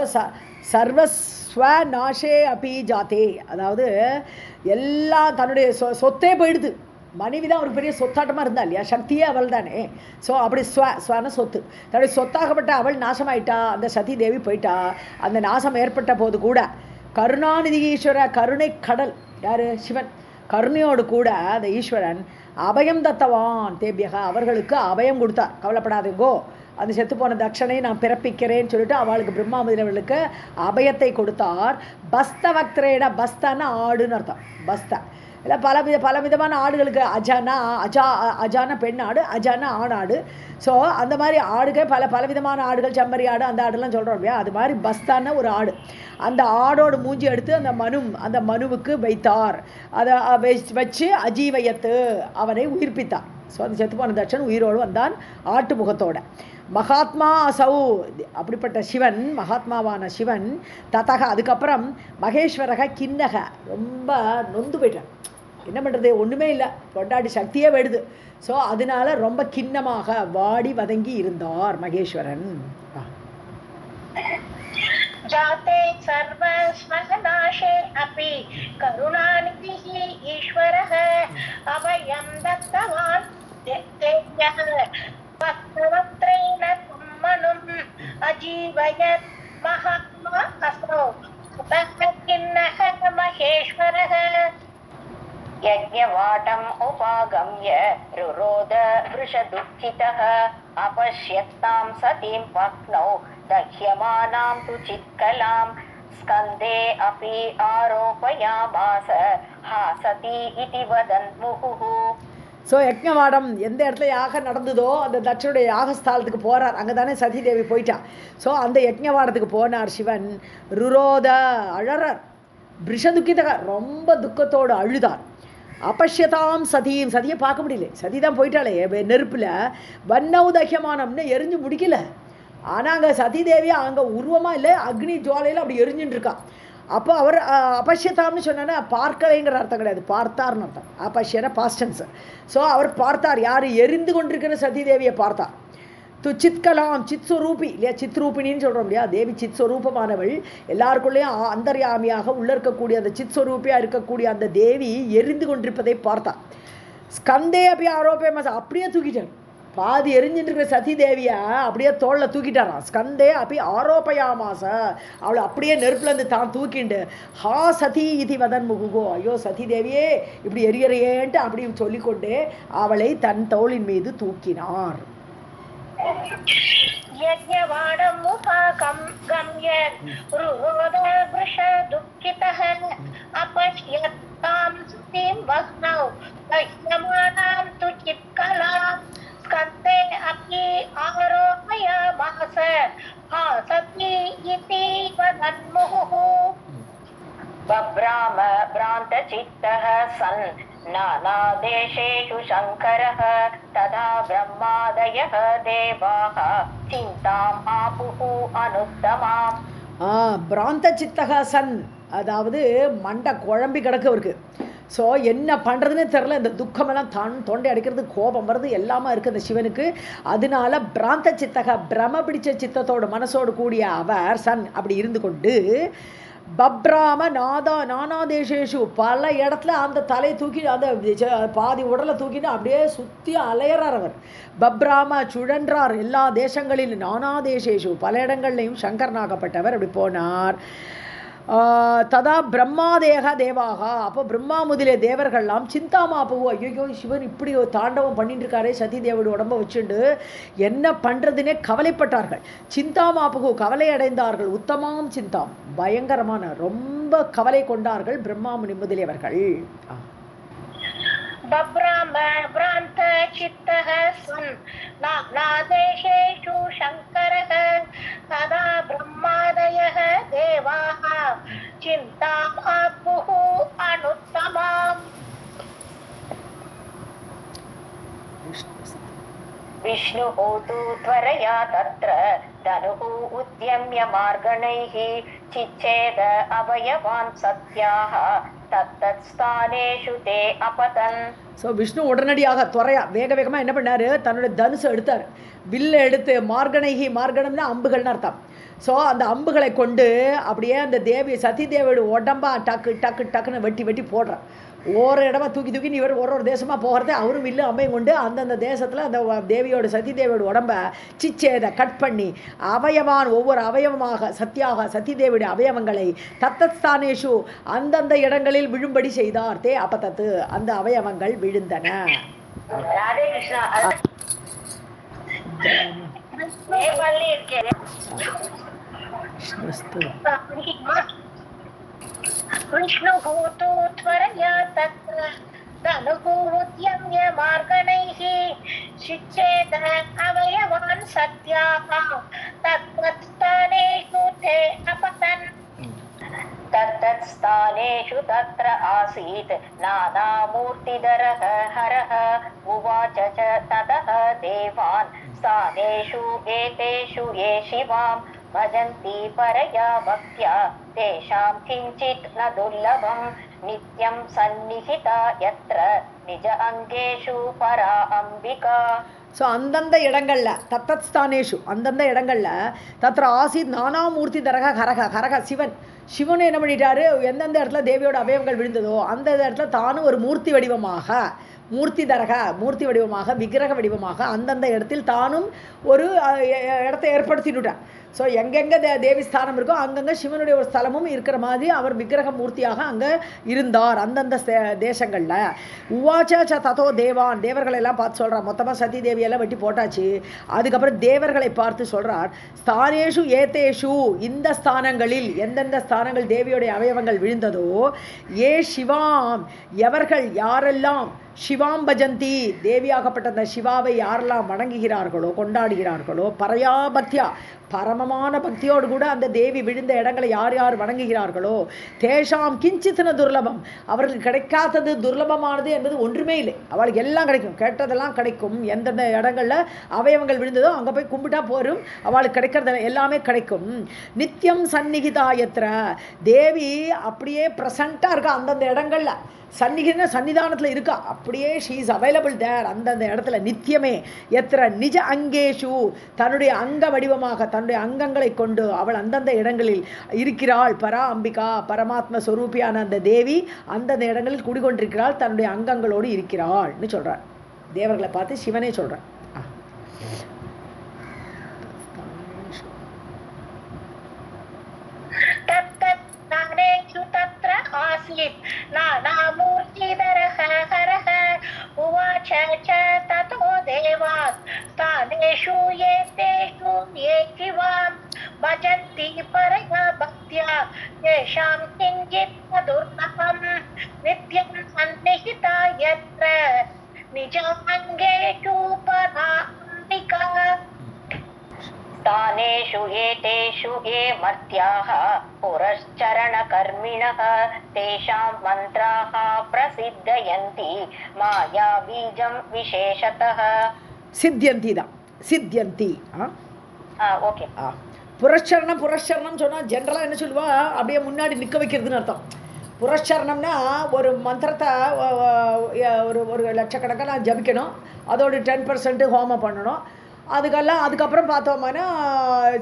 சர்வஸ்வநாசே அப்பி ஜாத்தே, அதாவது எல்லாம் தன்னுடைய சொத்தே போயிடுது. மனைவி தான் ஒரு பெரிய சொத்தாட்டமாக இருந்தா இல்லையா, சக்தியே அவள் தானே. ஸோ அப்படி ஸ்வன சொத்து, தன்னுடைய சொத்தாகப்பட்ட அவள் நாசமாயிட்டா, அந்த சதி தேவி போயிட்டா. அந்த நாசம் ஏற்பட்ட போது கூட கருணாநிதி ஈஸ்வர, கருணை கடல் யார்? சிவன். கருணையோடு கூட அந்த ஈஸ்வரன் அபயம் தத்தவான் தேபியக, அவர்களுக்கு அபயம் கொடுத்தார். கவலைப்படாதீங்கோ, அந்த செத்துப்போன தட்சனை நான் பிறப்பிக்கிறேன்னு சொல்லிட்டு அவளுக்கு பிரம்மா முதலியவர்களுக்கு அபயத்தை கொடுத்தார். பஸ்தவக்திரேன, பஸ்தான ஆடுன்னு அர்த்தம். பஸ்தா இல்லை, பலவிதமான ஆடுகளுக்கு அஜான பெண் ஆடு, அஜான ஆண் ஆடு. ஸோ அந்த மாதிரி ஆடுகள் பலவிதமான ஆடுகள், செம்மறி ஆடு, அந்த ஆடுலாம் சொல்கிறோம் இல்லையா, அது மாதிரி பஸ்தான ஒரு ஆடு. அந்த ஆடோடு மூஞ்சி எடுத்து அந்த மனுவுக்கு வைத்தார். அதை வச்சு அஜீவயத்து, அவனை உயிர்ப்பித்தார். ஸோ அந்த செத்துப்போன தட்சன் உயிரோடு வந்தான் ஆட்டு முகத்தோட. மகாத்மா அசௌ, அப்படிப்பட்ட சிவன், மகாத்மாவான சிவன். ததக, அதுக்கப்புறம் மகேஸ்வரக கிண்ணக, ரொம்ப நொந்து போயிட்டான். என்ன பண்ணுறது, ஒன்றுமே இல்லை, கொண்டாடி சக்தியே வெடுது. ஸோ அதனால ரொம்ப கிண்ணமாக வாடி வதங்கி இருந்தார் மகேஸ்வரன். जाते सर्वस्वनाशे अपि करुणानिधिः ईश्वरः अभयं दत्तवान् तेभ्यः भक्तवक्त्रेण मनुम् अजीवयत् महात्मा असौ ततः किन्नः महेश्वरः यज्ञवाटम् उपागम्य रुरोध वृषदुःखितः अपश्यत्तां सतीं पत्नौ दह्यमानां तु चित्कलां स्कन्दे अपि आरोपयामास हा सती इति वदन् मुहुः. ஸோ யக்ஞவாடம் எந்த இடத்துல யாகம் நடந்ததோ அந்த தட்சனுடைய யாகஸ்தாலத்துக்கு போகிறார். அங்கே தானே சதி தேவி போயிட்டா. ஸோ அந்த யக்ஞவாடத்துக்கு போனார் சிவன். ருரோத, அழறார். பிருஷதுக்கிதக, ரொம்ப துக்கத்தோடு அழுதார். அபஷ்யதாம் சதியும், சதியை பார்க்க முடியல, சதி தான் போயிட்டாலே நெருப்பில். வன்னௌதஹ்யமானம்னு எரிஞ்சு முடிக்கல. ஆனால் அங்கே சதி தேவி அங்கே உருவமாக இல்லை, அக்னி ஜுவாலையில் அப்படி எரிஞ்சுட்டு இருக்கா. அப்போ அவர் அபஷ்யதாம்னு சொன்னா பார்க்கலைங்கிற அர்த்தம் கிடையாது, பார்த்தார்னு அர்த்தம். அபஷ்யன பாஸ்டன்ஸ். ஸோ அவர் பார்த்தார், யார்? எரிந்து கொண்டிருக்கிற சதி தேவியை பார்த்தார். சித்கலாம், சித்ஸ்வரூபி இல்லையா, சித்ரூபிணின்னு சொல்கிறோம் இல்லையா, தேவி சித்ஸ்வரூபமானவள். எல்லாருக்குள்ளேயும் அந்தர்யாமியாக உள்ள இருக்கக்கூடிய அந்த சித்ஸ்வரூபியாக இருக்கக்கூடிய அந்த தேவி எரிந்து கொண்டிருப்பதை பார்த்தார். ஸ்கந்தே அப்படி ஆரோப்பியமாச, அப்படியே தூக்கிட்டார். பாதி எரிஞ்சுட்டு இருக்கிற சதி தேவியை அப்படியே தோளில் தூக்கிட்டாராம். ஸ்கந்தே அப்படி ஆரோப்பயாமாச, அவளை அப்படியே நெருப்புலேருந்து தான் தூக்கிண்டு ஹா சதி இது வதன் முகுகோ, ஐயோ சதி தேவியே இப்படி எரியறையேன்ட்டு அப்படி சொல்லிக்கொண்டு அவளை தன் தோளின் மீது தூக்கினார். यज्ञवाडम् उपागम्य रुरोध वृषदुःखितः अपश्यत्तां सतीं वह्नौ दह्यमानां तु चित्कलां स्कन्दे अपि आरोपयामास हा सती इति वदन् मुहुः. बभ्राम भ्रान्तचित्तः सन् नानादेशेषु शङ्करः तदा ब्रह्मादयः देवाः चिन्ताम् आपुः अनुत्तमाम्. பிராந்த சித்தக சன், அதாவது மண்டை குழம்பி கிடக்கு அவருக்கு. ஸோ என்ன பண்ணுறதுன்னு தெரில, இந்த துக்கமெல்லாம் தொண்டை அடிக்கிறது, கோபம் வருது, எல்லாமே இருக்குது அந்த சிவனுக்கு. அதனால பிராந்த சித்தக, பிரம பிடிச்ச சித்தத்தோடு மனசோடு கூடிய அவர் சன் அப்படி இருந்து கொண்டு பப்ராம நானாதேசேஷு, பல இடத்துல அந்த தலையை தூக்கி அந்த பாதி உடலை தூக்கிட்டு அப்படியே சுற்றி அலையறார் அவர். பப்ராம சுழன்றார் எல்லா தேசங்களிலும். நானாதேசேஷு, பல இடங்கள்லையும் சங்கரனாகப்பட்டவர் அப்படி போனார். ததா பிரம்மாதேக தேவாக, அப்போ பிரம்மா முதலிய தேவர்கள்லாம் சிந்தாமாப்புவோ, ஐயோ சிவன் இப்படி தாண்டவம் பண்ணிட்டு இருக்காரே சதி தேவோட உடம்ப வச்சுண்டு என்ன பண்ணுறதுன்னே கவலைப்பட்டார்கள். சிந்தாமாப்புகு, கவலை அடைந்தார்கள். உத்தமாம் சிந்தாம், பயங்கரமான ரொம்ப கவலை கொண்டார்கள் பிரம்மா முனி முதலியவர்கள். बभ्राम भ्रान्त चित्तः सन् नानादेशेषु शङ्करः तदा ब्रह्मादयः देवाः चिन्ताम् आपुः अनुत्तमाम्. विष्णुः तु त्वरया तत्र धनुः उद्यम्य मार्गणैः चिच्छेद अवयवान् सत्याः तत्तत्स्थानेषु ते अपतन्. ஸோ விஷ்ணு உடனடியாக துறையா வேக வேகமாக என்ன பண்ணார், தன்னுடைய தனுசை எடுத்தார், வில்லை எடுத்து மார்கணைகி, மார்கணம்னா அம்புகள்னு அர்த்தம். ஸோ அந்த அம்புகளை கொண்டு அப்படியே அந்த தேவி சதி தேவியோட உடம்பா டக்கு டக்கு டக்குன்னு வெட்டி வெட்டி போடுறார். ஒரு இடமா தூக்கி தூக்கி இவர் ஒரு தேசமாக போகிறது, அவரும் வில்லு அம்மையும் கொண்டு அந்தந்த தேசத்தில் அந்த தேவியோட சதி தேவியோட உடம்பை சிச்சேதை கட் பண்ணி அவயவான் ஒவ்வொரு அவயவமாக சத்தியாக சதி தேவியோட அவயவங்களை தத்தஸ்தானேஷு அந்தந்த இடங்களில் விழும்படி செய்தார். தே அப்பத்தத்து அந்த அவயவங்கள் விழுந்தன. ராதே கிருஷ்ணா. विष्णुः तु त्वरया तत्र धनुः उद्यम्य मार्गणैः चिच्छेद अवयवान् सत्याः तत्तत्स्थानेषु ते अपतन्. तत्तत्स्थानेषु तत्र आसीत् नानामूर्तिधरः हरः उवाच च ततः देवान् स्थानेषु एतेषु ये शिवां भजन्ति परया भक्त्या तेषां किञ्चित् न दुर्लभं नित्यं सन्निहिता यत्र निज अङ्गेषु परा अम्बिका. ஸோ அந்தந்த இடங்களில் தத்தஸ்தானேஷு அந்தந்த இடங்களில் தத்திர ஆசித் நானாமூர்த்தி தரக ஹரக ஹரக சிவன் சிவன் என்ன பண்ணிட்டாரு, எந்தெந்த இடத்துல தேவியோட அவயவங்கள் விழுந்ததோ அந்த இடத்துல தானும் ஒரு மூர்த்தி வடிவமாக மூர்த்தி தரக மூர்த்தி வடிவமாக விக்கிரக வடிவமாக அந்தந்த இடத்தில் தானும் ஒரு இடத்தை ஏற்படுத்திவிட்டார். ஸோ எங்கெங்கே தேவி ஸ்தானம் இருக்கோ அங்கங்கே சிவனுடைய ஒரு ஸ்தலமும் இருக்கிற மாதிரி அவர் விக்கிரக மூர்த்தியாக அங்கே இருந்தார் அந்தந்த தேசங்களில். உவாச்ச ச ததோ தேவான் தேவர்களை எல்லாம் பார்த்து சொல்கிறார். மொத்தமாக சதி தேவியெல்லாம் வெட்டி போட்டாச்சு. அதுக்கப்புறம் தேவர்களை பார்த்து சொல்கிறார், ஸ்தானேஷு ஏதேஷு இந்த ஸ்தானங்களில் எந்தெந்த ஸ்தானங்கள் தேவியோடைய அவயவங்கள் விழுந்ததோ ஏ சிவாம் எவர்கள் யாரெல்லாம் சிவாம் பஜந்தி தேவியாகப்பட்ட அந்த சிவாவை யாரெல்லாம் வணங்குகிறார்களோ கொண்டாடுகிறார்களோ பரயா பக்தியா பரமமான பக்தியோடு கூட அந்த தேவி விழுந்த இடங்களை யார் யார் வணங்குகிறார்களோ தேஷாம் கிஞ்சித்தின துர்லபம் அவர்களுக்கு கிடைக்காதது துர்லபமானது என்பது ஒன்றுமே இல்லை. அவளுக்கு எல்லாம் கிடைக்கும், கேட்டதெல்லாம் கிடைக்கும். எந்தெந்த இடங்களில் அவயவங்கள் விழுந்ததோ அங்கே போய் கும்பிட்டா போரும், அவளுக்கு கிடைக்கிறது எல்லாமே கிடைக்கும். நித்தியம் சந்நிகிதாயத்திர தேவி அப்படியே ப்ரெசண்ட்டாக இருக்கா அந்தந்த இடங்களில். சந்நிகின சன்னிதானத்தில் இருக்கா, அப்படியே ஷீ இஸ் அவைலபிள் தேர் அந்தந்த இடத்துல நித்தியமே. எத்திர நிஜ அங்கேஷு தன்னுடைய அங்க வடிவமாக தன்னுடைய அங்கங்களை கொண்டு அவள் அந்தந்த இடங்களில் இருக்கிறாள். பரா அம்பிகா பரமாத்ம ஸ்வரூபியான அந்த தேவி அந்தந்த இடங்களில் குடிகொண்டிருக்கிறாள், தன்னுடைய அங்கங்களோடு இருக்கிறாள்னு சொல்கிறார். தேவர்களை பார்த்து சிவனே சொல்கிறார். तत्र आसीत् नानामूर्तिधरः हरः उवाच च ततो देवान् स्थानेषु एतेषु ये शिवां भजन्ति परया भक्त्या तेषां किञ्चित् दुर्लभं नित्यं सन्निहिता यत्र निजाङ्गेषु परा अम्बिका. स्थानेषु एतेषु ये मर्त्याः पुरश्चरणकर्मिणः तेषां मन्त्राः प्रसिद्धयन्ति मायाबीजं विशेषतः. சித்தியந்தி தான் சித்தியந்தி. ஓகே. புரஸ்சரணம் புரஸ்சரணம் சொன்னால் ஜென்ரலாக என்ன சொல்லுவா, அப்படியே முன்னாடி நிற்க வைக்கிறதுன்னு அர்த்தம். புரஸ்சரணம்னா ஒரு மந்திரத்தை ஒரு லட்சக்கணக்காக நான் ஜபிக்கணும், அதோட 10% ஹோமம் பண்ணணும். அதுக்கப்புறம் பார்த்தோம்னா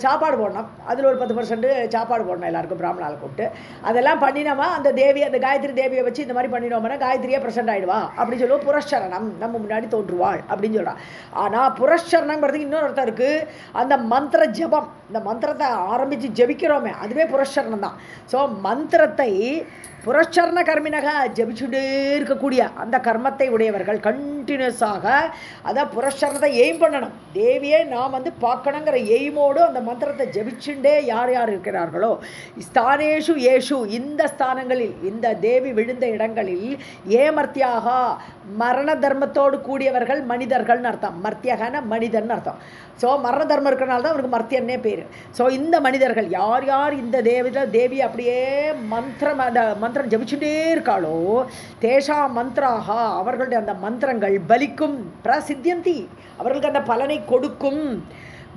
சாப்பாடு போடணும், அதில் ஒரு 10% சாப்பாடு போடணும் எல்லாருக்கும் பிராமணாவை கூப்பிட்டு. அதெல்லாம் பண்ணினோமா அந்த தேவி அந்த காயத்ரி தேவியை வச்சு இந்த மாதிரி பண்ணினோம்னா காயத்ரியே ப்ரெசென்ட் ஆகிடுவா அப்படின்னு சொல்லுவோம். புரஸ்சரணம் நம்ம முன்னாடி தோன்றுவாள் அப்படின்னு சொல்கிறான். ஆனால் புரஸ்சரணங்கிறதுக்கு இன்னொரு அர்த்தம் இருக்குது. அந்த மந்திர ஜபம், இந்த மந்திரத்தை ஆரம்பித்து ஜபிக்கிறோமே அதுவே புரஸ்சரணம் தான். ஸோ மந்திரத்தை புரஸ்சரண கர்மினக ஜபிச்சுட்டே இருக்கக்கூடிய அந்த கர்மத்தை உடையவர்கள் கண்டினியூஸாக அதான் புரஸ்சரணத்தை எய்ம் பண்ணணும். தேவி தேவியை நாம் வந்து பார்க்கணுங்கிற எய்மோடு அந்த மந்திரத்தை ஜபிச்சுண்டே யார் யார் இருக்கிறார்களோ ஸ்தானேஷு ஏஷு இந்த ஸ்தானங்களில் இந்த தேவி விழுந்த இடங்களில் ஏமர்த்தியாக மரண தர்மத்தோடு கூடியவர்கள் மனிதர்கள்னு அர்த்தம். மர்த்தியகன மனிதன் அர்த்தம். ஸோ மரண தர்மம் இருக்கிறனால தான் அவனுக்கு மர்த்தியன்னே பேர். ஸோ இந்த மனிதர்கள் யார் யார் இந்த தேவி அப்படியே மந்திரம் ஜபிச்சுட்டே இருக்காளோ தேஷா மந்திராக அவர்களுடைய அந்த மந்திரங்கள் பலிக்கும் பிரசித்தியந்தி அவர்களுக்கு அந்த பலனை கொடுக்கும்.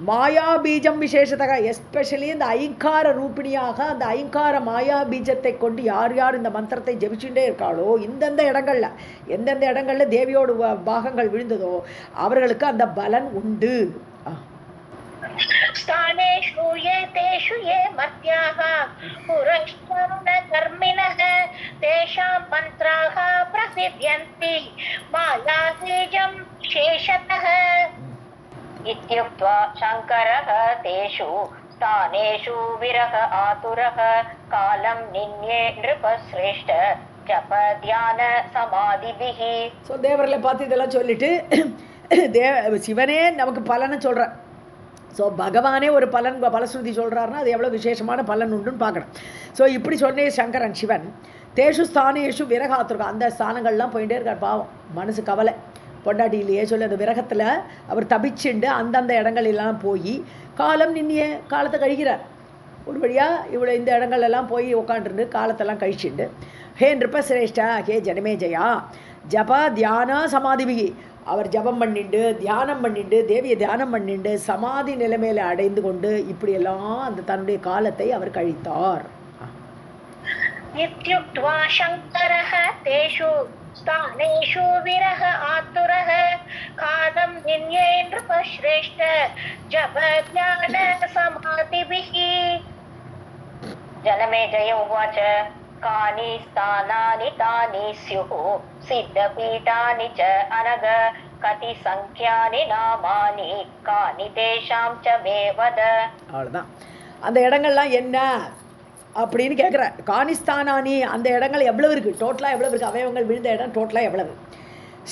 மாயா பீஜம் விசேஷத்தக எஸ்பெஷலி இந்த ஐங்கார ரூபிணியாக அந்த ஐங்கார மாயா பீஜத்தை கொண்டு யார் யார் இந்த மந்திரத்தை ஜபிச்சுட்டே இருக்காளோ இந்தந்த இடங்கள்ல எந்தெந்த இடங்கள்ல தேவியோட பாகங்கள் விழுந்ததோ அவர்களுக்கு அந்த பலன் உண்டு. स्थानेषु ये तेषु ये मर्त्याः पुरश्चरणकर्मिणः तेषां मन्त्राः प्रसिद्ध्यन्ति मायाबीजं शेषतः इत्युक्त्वा शङ्करः तेषु स्थानेषु विरह आतुरः कालं निन्ये नृपश्रेष्ठ जप ध्यान समाधिभिः. ஸோ தேவர்களை பார்த்து இதெல்லாம் சொல்லிட்டு சிவனே நமக்கு பலனை சொல்கிறார். ஸோ பகவானே ஒரு பலஸ்ருதி சொல்கிறாருன்னா அது எவ்வளோ விசேஷமான பலன் உண்டுன்னு பார்க்கணும். ஸோ இப்படி சொன்னே சங்கரன் சிவன் தேஷு ஸ்தானேஷு விரகாத்திருக்கோம் அந்த ஸ்தானங்கள்லாம் போயிட்டே இருக்கார். பாவம் மனசு கவலை பொண்டாட்டி இல்லையே சொல்லி அந்த விரகத்தில் அவர் தபிச்சுண்டு அந்தந்த இடங்களெல்லாம் போய் காலம் நின்னிய காலத்தை கழிக்கிறார். ஒரு வழியாக இவ்வளோ இந்த இடங்கள்லாம் போய் உட்காந்துருந்து காலத்தெல்லாம் கழிச்சுண்டு ஹே நிருபசிரேஷ்டா ஹே ஜனமேஜயா ஜப தியான சமாதிபிகி அவர் ஜபம் பண்ணிண்டு தியானம் பண்ணிண்டு தேவியை தியானம் பண்ணிண்டு சமாதி நிலைமையில அடைந்து கொண்டு இப்படியெல்லாம் அந்த தன்னுடைய காலத்தை அவர் கழித்தார். इत्युक्त्वा शङ्करः तेषु स्थानेषु विरह आतुरः कालं निन्ये नृपश्रेष्ठ जप ध्यान समाधिभिः. जनमेजय उवाच कानि स्थानानि तानि स्युः सिद्धपीठानि च अनग कति संख्यानि नामानि कानि तेषां च मे वद. அவ்வளோதான். அந்த இடங்கள்லாம் என்ன அப்படின்னு கேட்குறார். காணிஸ்தானானி அந்த இடங்கள் எவ்வளவு இருக்குது, டோட்டலாக எவ்வளவு இருக்குது, அவயவங்கள் விழுந்த இடம் டோட்டலாக எவ்வளவு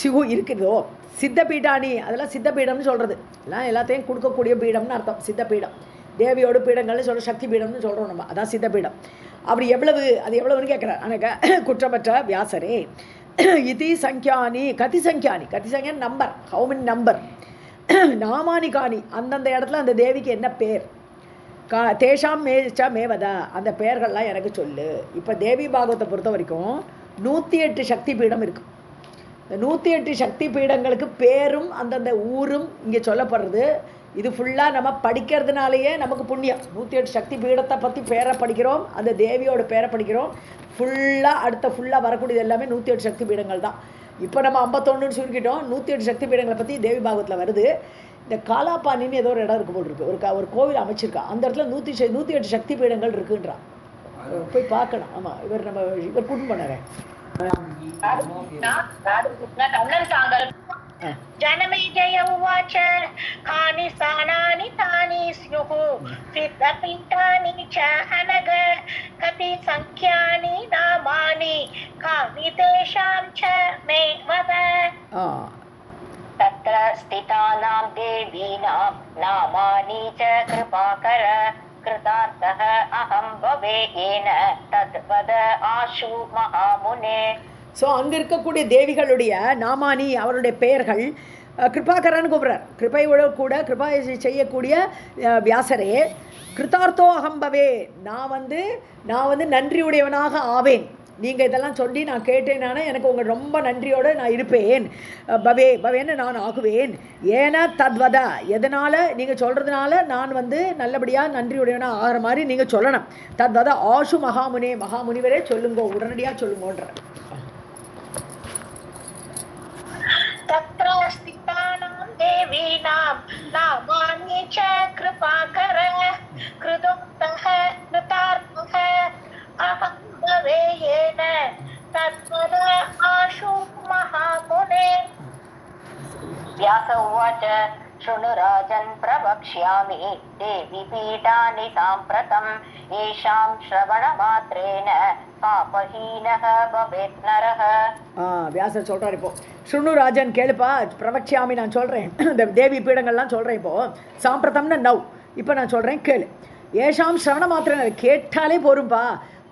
சிகு இருக்குதோ. சித்தபீடானி அதெல்லாம் சித்தபீடம்னு சொல்கிறது எல்லாம் எல்லாத்தையும் கொடுக்கக்கூடிய பீடம்னு அர்த்தம். சித்தபீடம் தேவியோட பீடங்கள்னு சொல்கிற சக்தி பீடம்னு சொல்கிறோம் நம்ம, அதான் சித்தபீடம். அப்படி எவ்வளவு அது எவ்வளவுன்னு கேட்குறார். ஆனால் குற்றமற்ற வியாசரே இதி சங்கியானி கதி சங்கியான் நம்பர், ஹவு மெனி நம்பர், நாமானி காணி அந்தந்த இடத்துல அந்த தேவிக்கு என்ன பேர், தேஷாம் மேவதா அந்த பெயர்கள்லாம் எனக்கு சொல்லு. இப்போ தேவி பாகவத்தை பொறுத்த வரைக்கும் 108 சக்தி பீடம் இருக்குது. இந்த 108 சக்தி பீடங்களுக்கு பேரும் அந்தந்த ஊரும் இங்கே சொல்லப்படுறது. இது ஃபுல்லாக நம்ம படிக்கிறதுனாலேயே நமக்கு புண்ணியம். 108 சக்தி பீடத்தை பற்றி பேரை படிக்கிறோம், அந்த தேவியோட பேரை படிக்கிறோம். ஃபுல்லாக அடுத்த ஃபுல்லாக வரக்கூடியது எல்லாமே 108 சக்தி பீடங்கள் தான். இப்போ நம்ம 51ன்னு சுருக்கிட்டோம். 108 சக்தி பீடங்களை பற்றி தேவி பாகவத்தில் வருது. இந்த காலாபாணின்னு ஏதோ ஒரு இடம் இருக்கு போட்டிருக்கு, ஒரு கோவில் அமைச்சிருக்கா. அந்த இடத்துல 108 சக்தி பீடங்கள் இருக்குன்றான். போய் பார்க்கணும். ஆமாம், இவர் கூட்டின்னு போனாரே. जनमेजय उवाच कानि स्थानानि तानि स्युः सिद्धपीठानि च अनग कति संख्यानि नामानि कानि तेषां च मे वद. तत्र स्थितानां देवीनां नामानि च कृपाकर कृतार्थः अहं भवेयेन तद्वद आशु महामुने. ஸோ அங்கே இருக்கக்கூடிய தேவிகளுடைய நாமானி அவருடைய பெயர்கள் கிருபாகரன்னு கூப்பிட்றார். கிருபையோட கூட கிருபா செய்யக்கூடிய வியாசரே கிருதார்த்தோ அகம்பவே நான் வந்து நன்றியுடையவனாக ஆவேன். நீங்கள் இதெல்லாம் சொல்லி நான் கேட்டேனான எனக்கு உங்கள் ரொம்ப நன்றியோடு நான் இருப்பேன். பவேன்னு நான் ஆகுவேன். ஏன்னா தத்வதா எதனால் நீங்கள் சொல்கிறதுனால நான் வந்து நல்லபடியாக நன்றியுடையவனாக ஆகிற மாதிரி நீங்கள் சொல்லணும். தத்வதா ஆஷு மகாமுனே மகாமுனிவரே சொல்லுங்கோ, உடனடியாக சொல்லுங்கோன்ற. तत्र स्थितानां देवीनां नामानि च कृपाकर कृतोक्तः कृतार्थः अहं भवेयेन तद्वद आशु महामुने. व्यास उवाच शृणु राजन् प्रवक्ष्यामि देवि पीठानि साम्प्रतम् येषां श्रवणमात्रेण पापहीनः भवेत् नरः. வியாசர் சொல்கிறார் இப்போ ஸ்ருணு ராஜன் கேளுப்பா பிரவக்ஷாமி நான் சொல்கிறேன் இந்த தேவி பீடங்கள்லாம் சொல்கிறேன் இப்போது சாம்பிரதம்னு நவ் இப்போ நான் சொல்கிறேன் கேளு ஏஷாம் ஸ்ரவண மாத்திரம் கேட்டாலே போரும்பா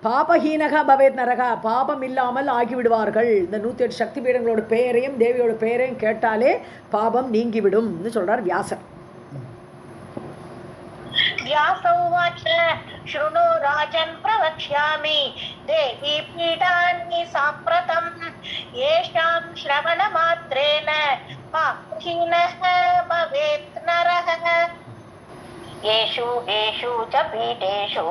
பாபஹீனகா பவேத் நரகா பாபம் இல்லாமல் ஆகிவிடுவார்கள் இந்த 108 சக்தி பீடங்களோட பெயரையும் தேவியோட பெயரையும் கேட்டாலே பாபம் நீங்கிவிடும்னு சொல்கிறார் வியாசர். व्यासोवाच शृणु राजन् प्रवक्ष्यामि देवी पीठानि साम्प्रतम् येषां श्रवणमात्रेण पापहीनः भवेत् नरः. येषु च पीठेषु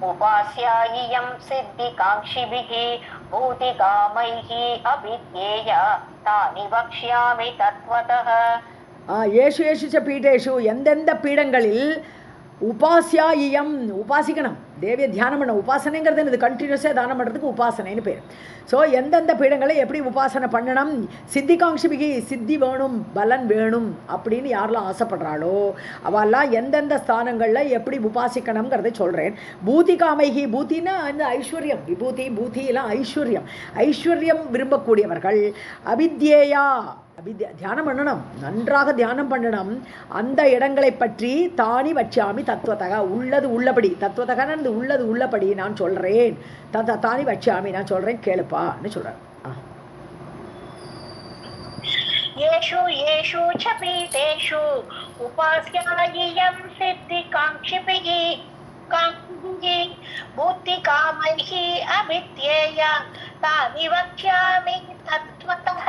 उपास्या इयं सिद्धिकाङ्क्षिभिः भूतिकामैः अभिध्येया तानि वक्ष्यामि तत्त्वतः. ஏஷு ச பீடேஷு எந்தெந்த பீடங்களில் உபாசியா இயம் உபாசிக்கணும் தேவியை தியானம் பண்ண உபாசனைங்கிறது இது கண்டினியூஸாக தானம் பண்ணுறதுக்கு உபாசனைன்னு பேர். ஸோ எந்தெந்த பீடங்களை எப்படி உபாசனை பண்ணணும் சித்திகாங்ஷிபிகி சித்தி வேணும் பலன் வேணும் அப்படின்னு யாரெல்லாம் ஆசைப்படுறாளோ அவெல்லாம் எந்தெந்த ஸ்தானங்களில் எப்படி உபாசிக்கணுங்கிறத சொல்கிறேன். பூதிகாமைகி பூத்தின்னா அந்த ஐஸ்வர்யம் பூதியெல்லாம் ஐஸ்வர்யம் விரும்பக்கூடியவர்கள் அவித்யேயா தியானம் பண்ணணும் நன்றாக தியானம் பண்ணணும் அந்த இடங்களை பற்றி தானி வச்சாமி தத்துவத்தக உள்ளது உள்ளபடி தத்துவத்தகன்னு உள்ளது உள்ளபடி நான் சொல்கிறேன் தானி வச்சாமி நான் சொல்கிறேன் கேளுப்பான்னு சொல்கிறேன். येषु च पीठेषु उपास्यायं सिद्धिकाङ्क्षिभिः बुद्धिकामैः अभिध्येया तानि वक्ष्यामि तत्त्वतः.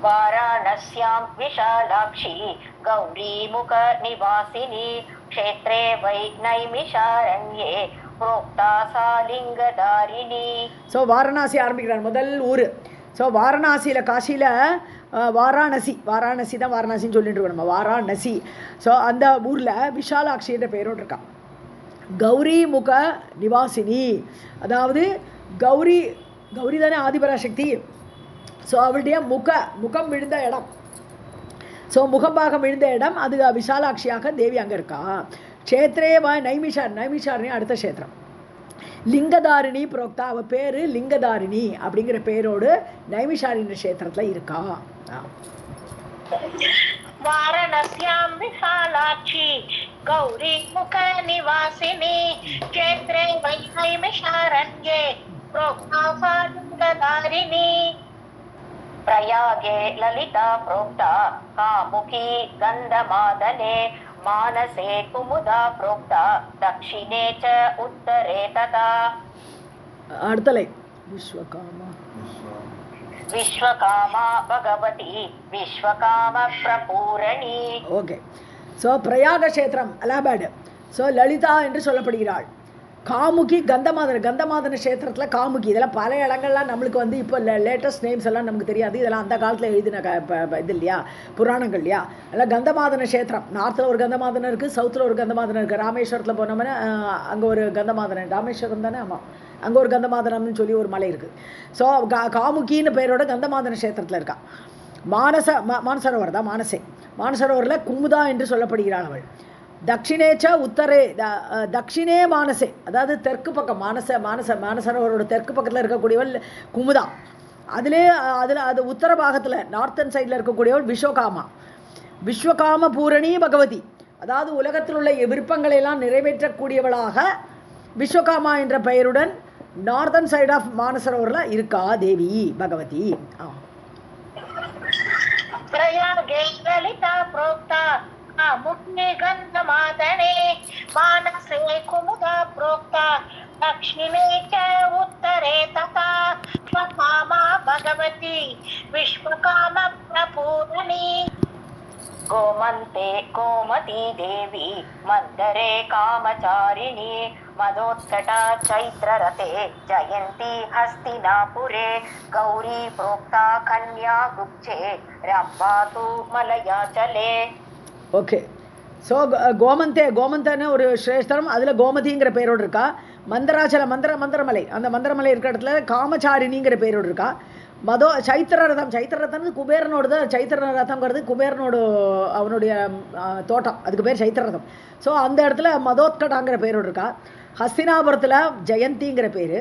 वाराणस्यां विशालाक्षी गौरीमुख निवासिनी क्षेत्रे वै नैमिषारण्ये प्रोक्ता सा लिंगधारिणी. ஸோ வாரணாசி ஆரம்பிக்கிறார் முதல் ஊர். ஸோ வாரணாசியில் காசியில் வாராணசி தான் வாரணாசின்னு சொல்லிட்டு இருக்கோம் நம்ம வாராணசி. ஸோ அந்த ஊரில் விஷாலாட்சின்ற பேரோடு இருக்கான். கௌரி முக நிவாசினி அதாவது கௌரி தானே ஆதிபராசக்தி. ஸோ அவளுடைய முகம் விழுந்த இடம் முகம்பாகம் விழுந்த இடம் அது விஷாலாட்சியாக தேவி அங்கே இருக்கா. க்ஷேத்ரே நைமிஷாரணி அடுத்த க்ஷேத்திரம். லிங்கதாரிணி புரோக்தா அவள் பேர் லிங்கதாரிணி அப்படிங்கிற பேரோடு நைமிஷாரிணி க்ஷேத்திரத்தில் இருக்கா. वारणस्यां विशालाक्षी गौरी मुख निवासिनी क्षेत्रे वै नैमिषारण्ये प्रोक्ता सा लिंगधारिणी. प्रयागे ललिता प्रोक्ता कामुकी गन्धमादने मानसे कुमुदा प्रोक्ता दक्षिणे च उत्तरे तथा. அடுத்தலை विश्वकामा भगवती विश्वकाम प्रपूரணி. ஓகே. ஸோ பிரயாக க்ஷேத்திரம் அலகாபாடு. ஸோ லலிதா என்று சொல்லப்படுகிறாள். காமுகி கந்தமாதன க்ஷேத்திரத்தில் காமுகி. இதெல்லாம் பல இடங்கள்லாம் நம்மளுக்கு வந்து இப்போ லேட்டஸ்ட் நேம்ஸ் எல்லாம் நமக்கு தெரியாது. இதெல்லாம் அந்த காலத்தில் எழுதின இது இல்லையா புராணங்கள் இல்லையா. அதெல்லாம் கந்தமாதன க்ஷேத்திரம் நார்த்தில் ஒரு கந்தமாதனம் இருக்குது, சவுத்தில் ஒரு கந்தமாதனம் இருக்குது. ராமேஸ்வரத்தில் போனோம்னா அங்கே ஒரு கந்தமாதனம் ராமேஸ்வரம் தானே ஆமாம் அங்கே ஒரு கந்தமாதனம்னு சொல்லி ஒரு மலை இருக்குது. ஸோ காமுகின்னு பேரோட கந்தமாதன க்ஷேத்திரத்தில் இருக்கா. மானசரோவர் தான் மானசரோவரில் குமுதா என்று சொல்லப்படுகிறாள் அவள். தட்சிணேச்ச உத்தரே தட்சிணே மானசே அதாவது தெற்கு பக்கம் மானசரோவரோட தெற்கு பக்கத்தில் இருக்கக்கூடியவள் குமுதா. அது உத்தர பாகத்தில் நார்த்தன் சைடில் இருக்கக்கூடியவள் விஸ்வகாம பூரணி பகவதி அதாவது உலகத்தில் உள்ள விருப்பங்களையெல்லாம் நிறைவேற்றக்கூடியவளாக விஸ்வகாமா என்ற பெயருடன் நார்தன் சைட் ஆஃப் மானசரோவரில் இருக்கா தேவி பகவதி. प्रयागे ललिता प्रोक्ता मुख्ये गन्धमादने मानसे कुमुदा प्रोक्ता दक्षिणे च उत्तरे तथा स्वकामा भगवती विश्वकाम प्रपूरणि. गोमन्ते गोमती देवी मन्दरे कामचारिणी मदोत्कटा चैत्ररते जयन्ती हस्तिनापुरे गौरी प्रोक्ता कन्या गुप्ते रम्भातु मलयाचले. ஓகே. ஸோ கோமந்தன்னு ஒரு ஸ்ரேஷ்டரம் அதில் கோமதிங்கிற பேரோடு இருக்கா. மந்திராச்சல மந்திரமலை அந்த மந்திரமலை இருக்கிற இடத்துல காமச்சாரிணிங்கிற பேரோடு இருக்கா. மதோ சைத்திர ரதம், சைத்திர ரதம் குபேரனோடு தான். சைத்திர ரதம்ங்கிறது குபேரனோட அவனுடைய தோட்டம், அதுக்கு பேர் சைத்திர ரதம். ஸோ அந்த இடத்துல மதோத்கடாங்கிற பேரோடு இருக்கா. ஹஸ்தினாபுரத்தில் ஜெயந்திங்கிற பேர்.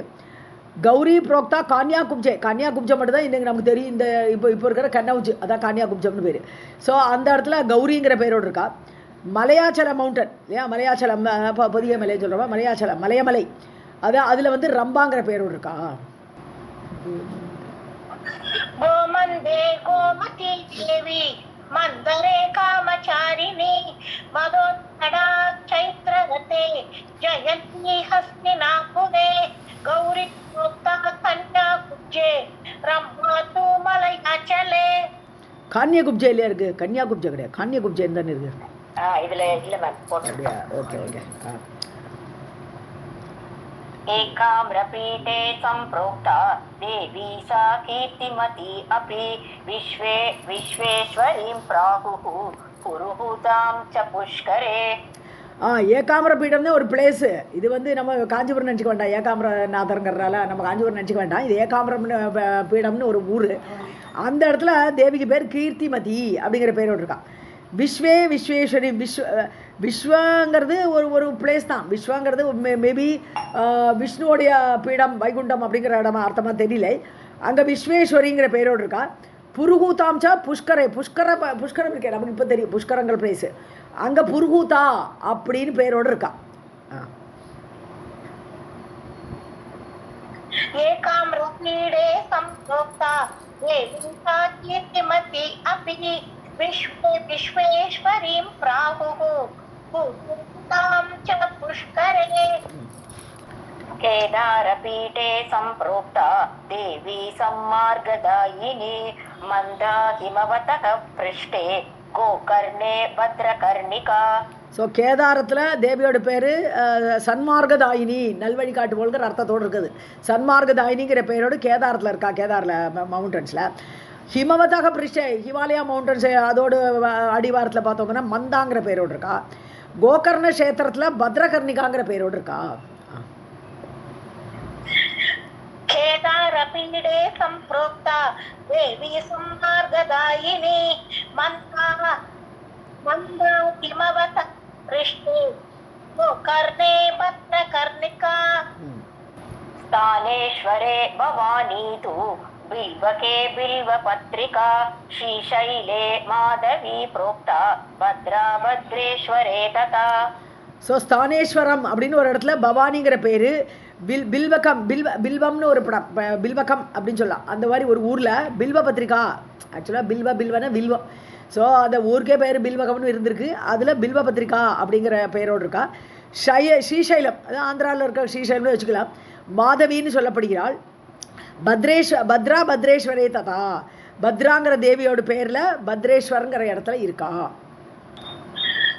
கௌரி புரோக்தா கான்யாகுப்ஜே, கான்யாகுப்ஜம் மட்டும் தான் இன்னைக்கு நமக்கு தெரியும். இந்த இப்போ இருக்கிற கன்னவுஜ் அதான் கான்யாகுப்ஜம்னு பேர். ஸோ அந்த இடத்துல கௌரிங்கிற பேரோடு இருக்கா. மலையாச்சல மவுண்டன் இல்லையா, மலையாச்சலம் புதிய மலை சொல்கிறோம், மலையாச்சலம் மலையமலை, அதான் அதில் வந்து ரம்பாங்கிற பேரோடு இருக்கா. गोमन्दे गोमती देवी मन्दरे कामचारिणी मदोत्कटा चैत्रगते जयन्ती हस्तिनापुरे गौरी प्रोक्ता कन्याकुब्जे रम्भातु मलयाचले. கான்யாகுப்ஜையிலே இருக்கு, கன்யாகுப்ஜை கிடையாது, கான்யாகுப்ஜை தானே இருக்கு. இதுல இல்ல மேம் போட்டு. Okay okay. एकाम्रपीठे सम्प्रोक्ता देवी सा कीर्तिमती अपि विश्वेश्वरीं प्राहुः पुरुहूतां च पुष्करे. ஏகாம்பர பீடம்னு ஒரு பிளேஸு. இது வந்து நம்ம காஞ்சிபுரம் நினச்சிக்க வேண்டாம், ஏகாம்பரநாதருங்கிறனால நம்ம காஞ்சிபுரம் நினச்சிக்க வேண்டாம். இது ஏகாம்பரம் பீடம்னு ஒரு ஊர். அந்த இடத்துல தேவிக்கு பேர் கீர்த்திமதி அப்படிங்கிற பேரோடு இருக்கா. விஸ்வேஸ்வரி, விஸ்வங்கிறது ஒரு பிளேஸ் தான். விஸ்வங்கிறது மேபி விஷ்ணுவோடைய பீடம் வைகுண்டம் அப்படிங்கிற இடமா அர்த்தமாக தெரியல. அங்கே விஸ்வேஸ்வரிங்கிற பேரோடு இருக்கா. புருகூதாம்சா புஷ்கரம் இருக்கே, நமக்கு இப்போ தெரியும் புஷ்கரங்கிற பிளேஸு. அங்கே புருகூதா அப்படின்னு பேரோடு இருக்கா. ஏகாம்ரபீடே சம்ப்ரோக்தா தேவி சா கீர்த்திமதி அபி विश्वेश्वरीं प्राहुः पुरुहूतां च पुष्करे. केदारपीठे सम्प्रोक्ता देवी सम्मार्गदायिनी मन्दाहिमवतः पृष्ठे गोकर्णे भद्रकर्णिका. ஸோ கேதாரத்தில் தேவியோட பேர் சன்மார்கதாயினி, நல்வழி காட்டுவோங்கிற அர்த்தத்தோடு இருக்குது. சன்மார்கதாயினிங்கிற பேரோடு கேதாரத்தில் இருக்கா, கேதாரில் மவுண்டன்ஸில். ஹிமவதாக பிரிஷ்டே, ஹிமாலயா மவுண்டன்ஸ் அதோடு அடிவாரத்தில் பார்த்தோங்கன்னா மந்தாங்கிற பேரோடு இருக்கா. கோகர்ண கஷேத்திரத்தில் பத்ரகர்ணிகாங்கிற பேரோடு இருக்கா. கேதாரபீடே சம்ப்ரோக்தா தேவி சம்மார்கதாயினி மந்தா ஹிமவத பிருஷ்டே கோகர்ணே பத்ரகர்ணிகா. स्थानेश्वरे भवानी तु बिल्वके बिल्वपत्रिका श्रीशैले माधवी प्रोक्ता भद्रा भद्रेश्वरे तथा. ஸோ ஸ்தானேஸ்வரம் அப்படின்னு ஒரு இடத்துல பவானிங்கிற பேர். பில்வம்னு ஒரு படம், பில்வகம் அப்படின்னு சொல்லலாம். அந்த மாதிரி ஒரு ஊரில் பில்வ பத்திரிகா, ஆக்சுவலாக பில்வனா வில்வம். ஸோ அந்த ஊருக்கே பேர் பில்வகம்னு இருந்திருக்கு. அதில் பில்வ பத்திரிகா அப்படிங்கிற பெயரோடு இருக்கா. ஸ்ரீசைலம், அது ஆந்திராவில் இருக்க ஸ்ரீசைலம்னு வச்சுக்கலாம். மாதவின்னு சொல்லப்படுகிறாள். பத்ரா பத்ரேஸ்வரே ததா, பத்ராங்கிற தேவியோட பேரில் பத்ரேஸ்வரங்கிற இடத்துல இருக்கா.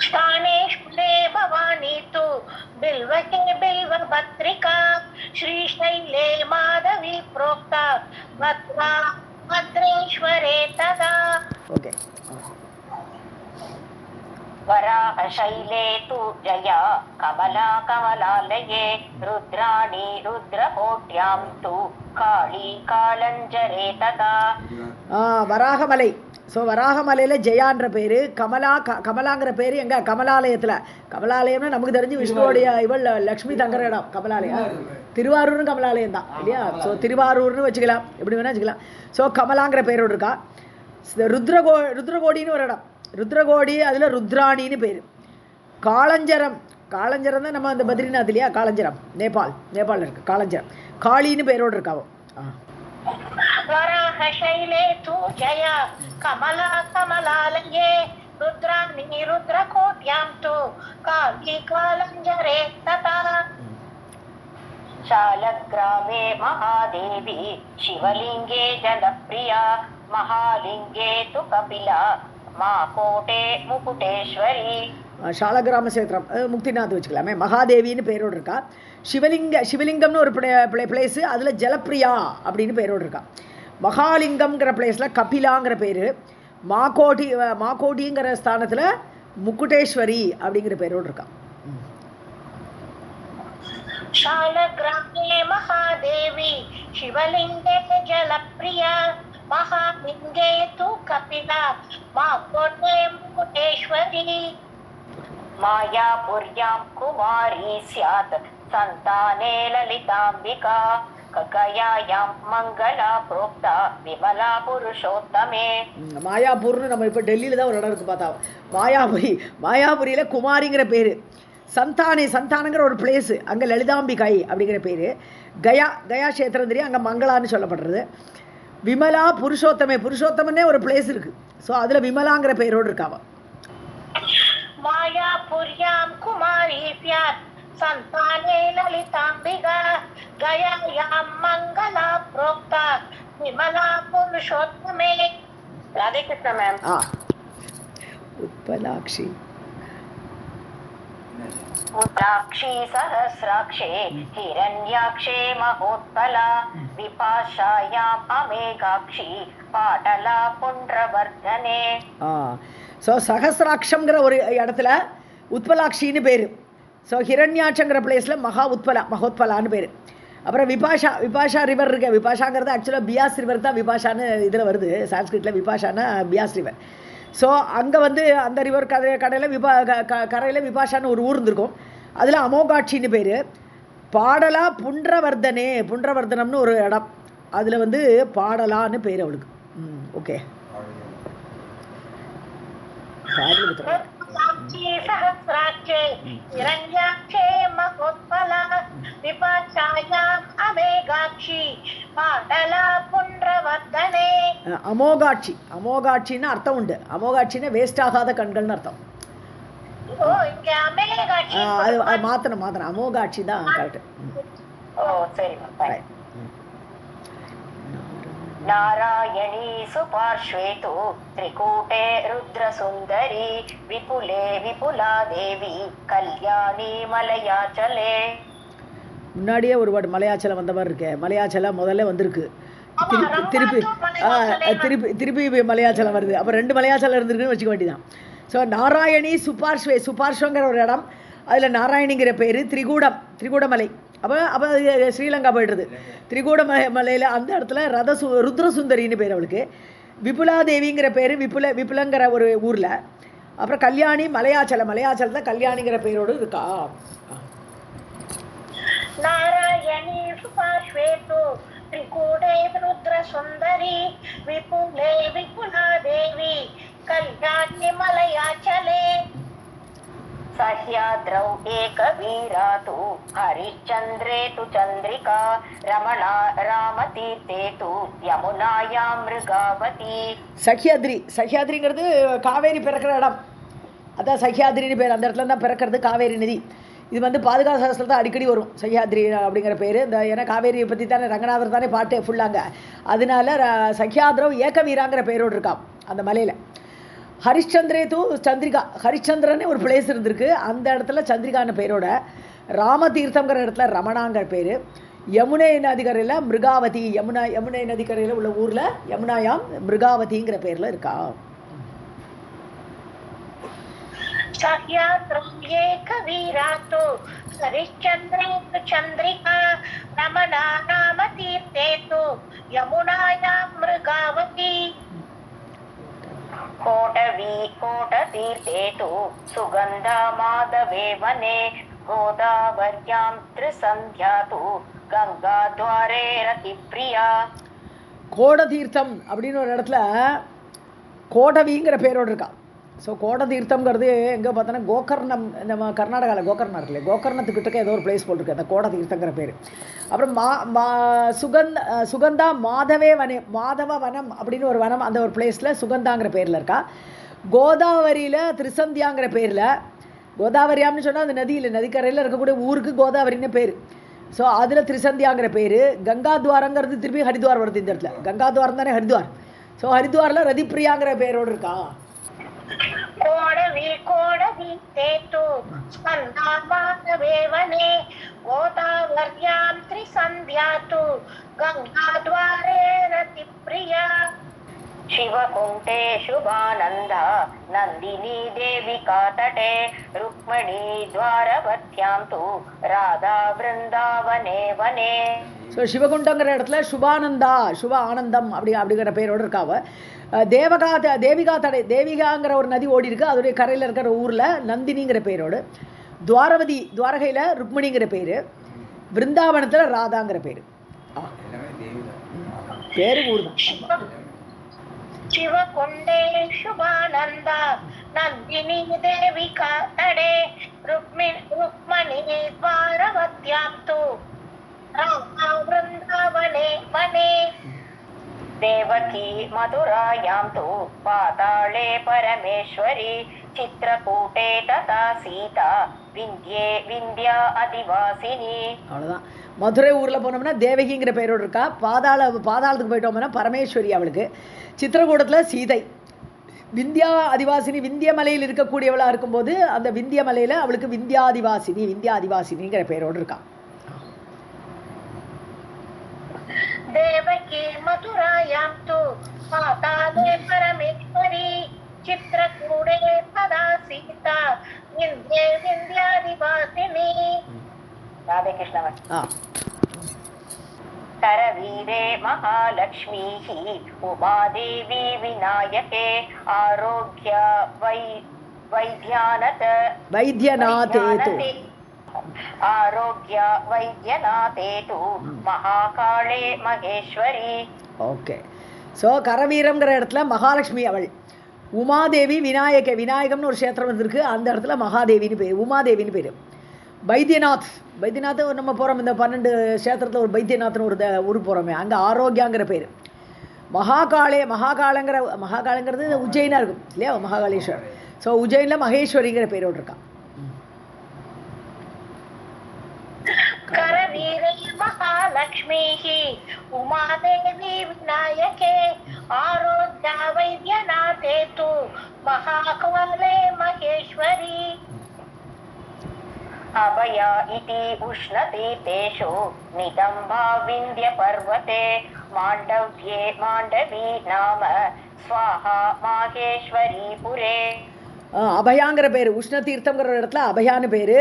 स्थानेश्वरे भवानी तु बिल्वके बिल्वपत्रिका श्रीशैले माधवी प्रोक्ता भद्रा भद्रेश्वरे तदा. ओके. वराहशैले तु जया कमला कमलालये रुद्राणी रुद्रकोट्यां तु काली कालञ्जरे तथा. வராகமலை. ஸோ வராகமலையில் ஜெயான்ற பேர். கமலாங்கிற பேர் எங்கே, கமலாலயத்தில். கமலாலயம்னா நமக்கு தெரிஞ்சு விஷ்ணுவோடைய இவள் லக்ஷ்மி தங்குற இடம் கமலாலயம். திருவாரூர்னு கமலாலயம் தான் இல்லையா. ஸோ திருவாரூர்னு வச்சுக்கலாம், எப்படி வேணால் வச்சுக்கலாம். ஸோ கமலாங்கிற பேரோடு இருக்கா. ருத்ரகோடின்னு ஒரு இடம், ருத்ரகோடி, அதில் ருத்ராணின்னு பேர். காலஞ்சரம் தான் நம்ம அந்த பத்ரிநாத் இல்லையா, காலஞ்சரம் நேபாளில் இருக்குது காலஞ்சரம். காளின்னு பேரோடு இருக்காவோ. वराहशैले तु जया कमला कमलालये रुद्राणी रुद्रकोट्यां तु काली कालञ्जरे तथा. शालग्रामे महादेवी शिवलिङ्गे जलप्रिया महालिङ्गे तु कपिला माकोटे मुकुटेश्वरी. ஷாலகிராம சேத்திரம் முக்திநாத் வச்சுக்கலாமே. மகாதேவின்னு பேரோடு இருக்கா. சிவலிங்கம்னு ஒரு பிளேஸு, அதில் ஜலப்பிரியா அப்படின்னு பேரோடு இருக்கா. மகாலிங்கம்ங்கிற பிளேஸில் கபிலாங்கிற பேர். மாக்கோட்டிங்கிற ஸ்தானத்தில் முக்குட்டேஸ்வரி அப்படிங்கிற பேரோடு இருக்கா. शालग्रामे महादेवी शिवलिङ्गे जलप्रिया महालिङ्गे तु कपिला माकोटे मुकुटेश्वरी मायापुर्यां कुमारी स्यात् सन्ताने ललिताम्बिका ककयायां मङ्गला प्रोक्ता विमला पुरुषोत्तमे. மாயாபூர்னு நம்ம இப்போ டெல்லியில் தான் ஒரு இடம் இருக்குது பார்த்தா மாயாபுரி. மாயாபுரியில் குமாரிங்கிற பேர், சந்தானங்கிற ஒரு பிளேஸு, அங்கே லலிதாம்பிகை அப்படிங்கிற பேர், கயா கஷேத்திரம் தெரியும், அங்கே மங்களான்னு சொல்லப்படுறது. விமலா புருஷோத்தமனே ஒரு பிளேஸ் இருக்குது. ஸோ அதில் விமலாங்கிற பேரோடு இருக்காவா. मायापुर्यां कुमारी स्यात् सन्ताने ललिताम्बिका गयायां मङ्गला प्रोक्ता विमला पुरुषोत्तमे. राधे कृष्ण मैम. उत्पलाक्षी उत्पलाक्षी सहस्राक्षे हिरण्याक्षे महोत्पला विपाशायाम् अमेघाक्षी पाटला पुण्ड्रवर्धने. ஸோ சகசிராட்சங்கிற ஒரு இடத்துல உத்பலாட்சின்னு பேர். ஸோ ஹிரண்யாட்சங்கிற பிளேஸில் மகோத்பலான்னு பேர். அப்புறம் விபாஷா ரிவர் இருக்கு. விபாஷாங்கிறது ஆக்சுவலாக பியாஸ் ரிவர் தான் விபாஷான்னு இதில் வருது, சான்ஸ்கிரிட்டில் விபாஷானா பியாஸ் ரிவர். ஸோ அங்கே வந்து அந்த ரிவர் கரையில் விபாஷான்னு ஒரு ஊர் இருந்திருக்கும். அதில் அமோகாட்சின்னு பேர். பாடலா புண்ட்ரவர்தனம்னு ஒரு இடம், அதில் வந்து பாடலான்னு பேர் அவளுக்கு. ஓகே. सहस्राक्षे हिरण्याक्षे महोत्पला विपाशायाम् अमेघाक्षी पाटला पुण्ड्रवर्धने. அமோகாட்சின்னு அர்த்தம் உண்டு. அமோகாட்சின்னா வேஸ்ட் ஆகாத கண்கள்னு அர்த்தம். அது மாத்தணும் அமோகாட்சி தான் கரெக்ட். नारायणी सुपार्श्वे तु त्रिकूटे रुद्रसुन्दरी विपुले विपुला देवी कल्याणी मलयाचले. முன்னாடியே ஒரு வாட்டி மலையாச்சலம் வந்த மாதிரி இருக்கே. மலையாச்சலம் முதல்ல வந்திருக்கு, திருப்பி மலையாச்சலம் வருது. அப்போ 2 மலையாச்சலம் இருந்திருக்குன்னு வச்சுக்க வேண்டியதான். ஸோ நாராயணி சுபார்ஷ்வங்கிற ஒரு இடம், அதில் நாராயணிங்கிற பேர். திரிகூடமலை, அப்போ ஸ்ரீலங்கா போய்டுறது. திரிகூடமலையில் அந்த இடத்துல ருத்ரசுந்தரின்னு பேர் அவளுக்கு. விபுலாதேவிங்கிற பேர் விபுலங்கிற ஒரு ஊரில். அப்புறம் கல்யாணி மலையாச்சலத்தில் கல்யாணிங்கிற பேரோடு இருக்கா. நாராயணி சுபார்ஷ்வேது त्रिकूटे रुद्रसुन्दरी विपुले विपुलादेवी कल्याणी मलयाचले. सह्याद्रौ एकवीरा तु हरिश्चन्द्रे तु चन्द्रिका रमणा रामतीर्थे तु यमुनायां मृगावती. சஹ்யாத்ரிங்கிறது காவேரி பிறக்கிற இடம், அதான் சஹ்யாத்ரின்னு பேர். அந்த இடத்துல தான் பிறக்கிறது காவேரி நதி. இது வந்து பாதுகாப்பு சாஸ்திரத்தை அடிக்கடி வரும் சஹ்யாத்ரி அப்படிங்கிற பேர். இந்த ஏன்னா காவேரியை பற்றி தானே ரங்கநாதர் தானே பாட்டு ஃபுல்லாங்க. அதனால சஹ்யாத்ரவ் ஏகவீராங்கிற பேரோடு இருக்கான் அந்த மலையில். ஹரிஷ்சந்திரே தூ சந்திரிகா, ஹரிச்சந்திரனே ஒரு பிளேஸ் இருந்திருக்கு, அந்த இடத்துல சந்திரிகான பேரோட. ராமதீர்த்தங்கிற இடத்துல ரமணாங்கிற பேர். யமுனை நதிக்கரையில் மிருகாவதி, யமுனை நதிக்கரையில் உள்ள ஊரில் யமுனாயாம் மிருகாவதிங்கிற பேரில் இருக்கா. एकवीरातु हरिश्चन्द्रे तु चन्द्रिका रमणा नामतीर्थे तु यमुनायां मृगावती. कोटतीर्थे तु सुगन्धा माधवे वने गोदावर्यां त्रिसन्ध्या तु गङ्गाद्वारे रतिप्रिया. கோடதீர்த்தம் அப்படின்னு ஒரு இடத்துல கோடவிங்கிற பேரோடு இருக்கா. ஸோ கோடதீர்த்தம்ங்கிறது எங்கே பார்த்தோன்னா கோகர்ணம், நம்ம கர்நாடகாவில் கோகர்ணம் இருக்குல்ல, கோகர்ணத்துக்கிட்டக்க ஏதோ ஒரு பிளேஸ் போல் இருக்குது அந்த கோடதீர்த்தங்கிற பேர். அப்புறம் சுகந்தா மாதவ வனம் அப்படின்னு ஒரு வனம், அந்த ஒரு பிளேஸில் சுகந்தாங்கிற பேரில் இருக்கா. கோதாவரியில் திரிசந்தியாங்கிற பேரில், கோதாவரியாம்னு சொன்னால் அந்த நதிக்கரையில் இருக்கக்கூடிய ஊருக்கு கோதாவரின்னு பேர். ஸோ அதில் திரிசந்தியாங்கிற பேர். கங்காத்வாரங்கிறது திருப்பி ஹரித்வார் வருது இந்த இடத்துல. கங்காத்வாரம் தானே ஹரித்வார். ஸோ ஹரித்வாரில் ரதிப்பிரியாங்கிற பேரோடு இருக்கா. கோடவி தேது ஸ்கந்தா மாதவே வனே கோதாவர்யாம் த்ரிசந்தியா து கங்காத்வாரே ரதிப்ரியா. शिवकुण्टे शुभानन्दा नन्दिनी देविका तटे रुक्मिणी द्वारवत्यां तु राधा वृन्दावने वने. ஸோ சிவகுண்டங்கிற இடத்துல சுபானந்தா சுப ஆனந்தம் அப்படிங்கிற பேரோடு இருக்காவ. தேவிகா தடை தேவிகாங்கிற ஒரு நதி ஓடி இருக்கு, அதோடைய கரையில் இருக்கிற ஊரில் நந்தினிங்கிற பேரோடு. துவாரவதி துவாரகையில் ருக்மிணிங்கிற பேர், பிருந்தாவனத்தில் ராதாங்கிற பேர். பேரு ஊர் தான். शिवकुण्डे शुभानन्दा नन्दिनी देविका तटे रुक्मिणी द्वारवत्यां तु राधा वृन्दावने वने. देवकी मधुरायां तु पाताले परमेश्वरी चित्रकूटे तथा सीता विन्द्ये विन्द्या अधिवासिनी. அவ்வளோதான். மதுரை ஊரில் போனோம்னா தேவகிங்கிற பேரோடு இருக்கா. பாதாளத்துக்கு போயிட்டோம்னா பரமேஸ்வரி அவளுக்கு. சித்திரகூடத்தில் சீதை. விந்தியா அதிவாசினி விந்திய மலையில் இருக்கக்கூடியவளாக இருக்கும்போது அந்த விந்திய மலையில் அவளுக்கு விந்தியாதிவாசினிங்கிற பேரோடு இருக்கா. देवकी मथुरायां तु पाताले परमेश्वरी चित्रकूटे तदा सीता विन्द्ये विन्द्यादिवासिनी. राधे कृष्ण. करवीरे महालक्ष्मीः उमादेवी विनायके आरोग्य वैद्यनाथे आरोग्य वैद्यनाथे तु महाकाले महेश्वरी. ஓகே. ஸோ கரவீரம்ங்கிற இடத்துல மகாலட்சுமி அவள். உமாதேவி விநாயகம்னு ஒரு க்ஷேத்திரம் வந்திருக்கு, அந்த இடத்துல மகாதேவின்னு பேர், உமாதேவின்னு பேர். வைத்தியநாத் நம்ம போகிறோம், இந்த 12 க்ஷேத்திரத்தில் ஒரு வைத்தியநாத்னு ஒரு ஊர் போகிறோமே, அங்கே ஆரோக்கியாங்கிற பேர். மகாகாலங்கிறது உஜ்ஜயினாக இருக்கும் இல்லையா, மகாகாளேஸ்வர். ஸோ உஜ்ஜயினில் மகேஸ்வரிங்கிற பேரோடு இருக்கான். करवीरे महालक्ष्मीः उमादेवी विनायके आरोग्य वैद्यनाथे तु महाकाले महेश्वरी. अभया इति उष्णतीर्थेषु नितम्बा विन्ध्यपर्वते माण्डवी नाम स्वाहा माहेश्वरीपुरे. அபயாங்கிற பேர். உஷ்ண தீர்த்தங்கிற இடத்துல அபயான்னு பேர்.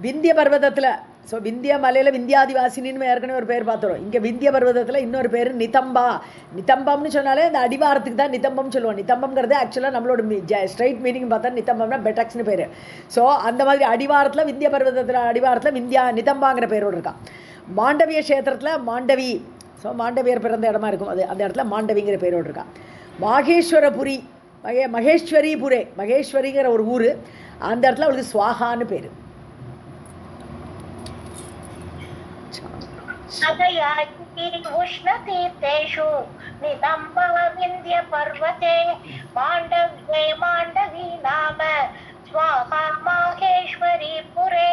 விந்திய பர்வதத்தில், ஸோ விந்திய மலையில் விந்தியாதிவாசினின்னு ஏற்கனவே ஒரு பேர் பார்த்துரும். இங்கே விந்திய பர்வதத்தில் இன்னொரு பேர் நிதம்பம்னு சொன்னாலே இந்த அடிவாரத்துக்கு தான் நிதம்பம் சொல்லுவோம். நிதம்பம்ங்கிறது ஆக்சுவலாக நம்மளோட ஸ்ட்ரைட் மீனிங் பார்த்தா நிதம்பம்னா பெட்டக்ஸ்னு பேர். ஸோ அந்த மாதிரி அடிவாரத்தில் விந்திய பர்வதத்தில் அடிவாரத்தில் நிதம்பாங்கிற பேரோடு இருக்கான். மாண்டவிய க்ஷேத்திரத்தில் மாண்டவி, ஸோ மாண்டவியர் பிறந்த இடமா இருக்கும் அது, அந்த இடத்துல மாண்டவிங்கிற பேரோடு இருக்கான். மாகேஸ்வரபுரி மகேஸ்வரிங்கிற ஒரு ஊர், அந்த இடத்துல அவளுக்கு ஸ்வாகான்னு பேர். उष्णतीर्थेषु नितम्बा विन्ध्यपर्वते माण्डवी नाम स्वाहा माहेश्वरीपुरे.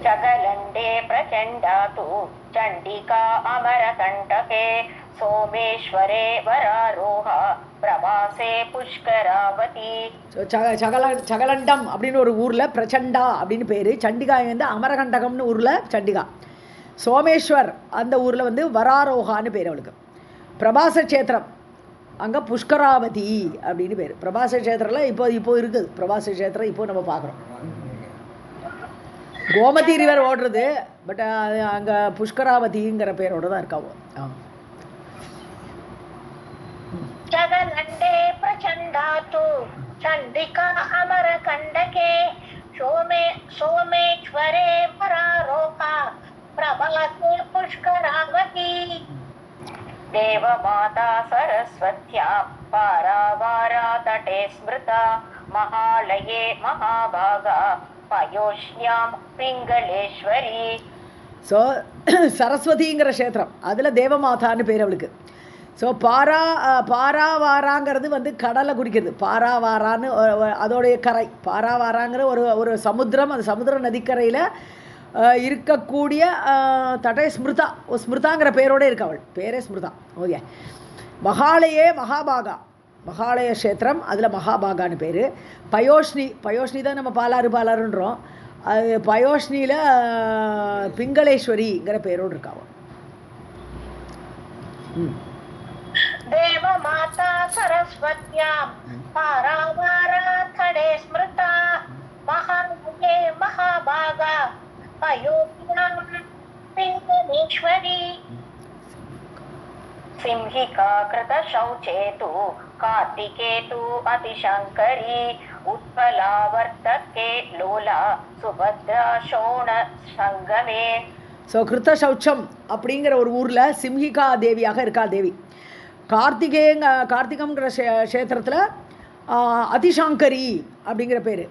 चगलण्डे प्रचण्डा तु चण्डिका अमरकण्टके सोमेश्वरे वरारोहा பிரபாசே புஷ்கராவதி. ஸோ சகலண்டம் அப்படின்னு ஒரு ஊரில் பிரச்சண்டா அப்படின்னு பேர். சண்டிகா வந்து அமரகண்டகம்னு ஊரில் சண்டிகா. சோமேஸ்வர் அந்த ஊரில் வந்து வராரோகான்னு பேர் அவளுக்கு. பிரபாச க்ஷேத்திரம் அங்கே புஷ்கராவதி அப்படின்னு பேர். பிரபாச க்ஷேத்திரத்தில் இப்போ இருக்குது பிரபாச க்ஷேத்திரம், இப்போ நம்ம பார்க்குறோம். கோமதி ரிவர் ஓடுறது, பட் அது அங்கே புஷ்கராவதிங்கிற பேரோடு தான் இருக்காவோ. जगलण्डे प्रचण्डा तु चण्डिका अमरकण्टके सोमेश्वरे वरारोहा प्रभासे पुष्करावती. देवमाता सरस्वत्या पारावारा तटे स्मृता महालये महाभागा पयोष्ण्यां पिङ्गलेश्वरी. ஸோ சரஸ்வதிங்கிற க்ஷேத்திரம், அதில் தேவமாதான்னு பேர் அவளுக்கு. ஸோ பாராவாராங்கிறது வந்து கடலை குறிக்கிறது. பாராவாரான்னு அதோடைய கரை. பாராவாராங்கிற ஒரு சமுத்திரம், அந்த சமுத்திர நதிக்கரையில் இருக்கக்கூடிய தட்டை ஸ்மிருதாங்கிற பேரோடு இருக்க அவள். பேரே ஸ்மிருதா. ஓகே. மகாலயே மகாலய க்ஷேத்திரம், அதில் மகாபாகான்னு பேர். பயோஷ்னி தான் நம்ம பாலாறுன்றோம். அது பயோஷ்னியில் பிங்களேஸ்வரிங்கிற பேரோடு இருக்காவோ. देवमाता सरस्वत्यां पारावाराथणे स्मृता महामये महाभागा अयोध्यां पिङ्गमेश्वरी सिंहिका कृतशौचेतु कार्तिकेतु अतिशङ्करी उत्पला वर्तके लोला सुभद्रा शोण सङ्गमे. ஸோ கிருத்த சௌச்சம் அப்படிங்கிற ஒரு ஊரில் சிம்ஹிகா தேவியாக இருக்கா தேவி. கார்த்திகங்கிற க்ஷேத்திரத்தில் அதிசாங்கரி அப்படிங்கிற பேர்.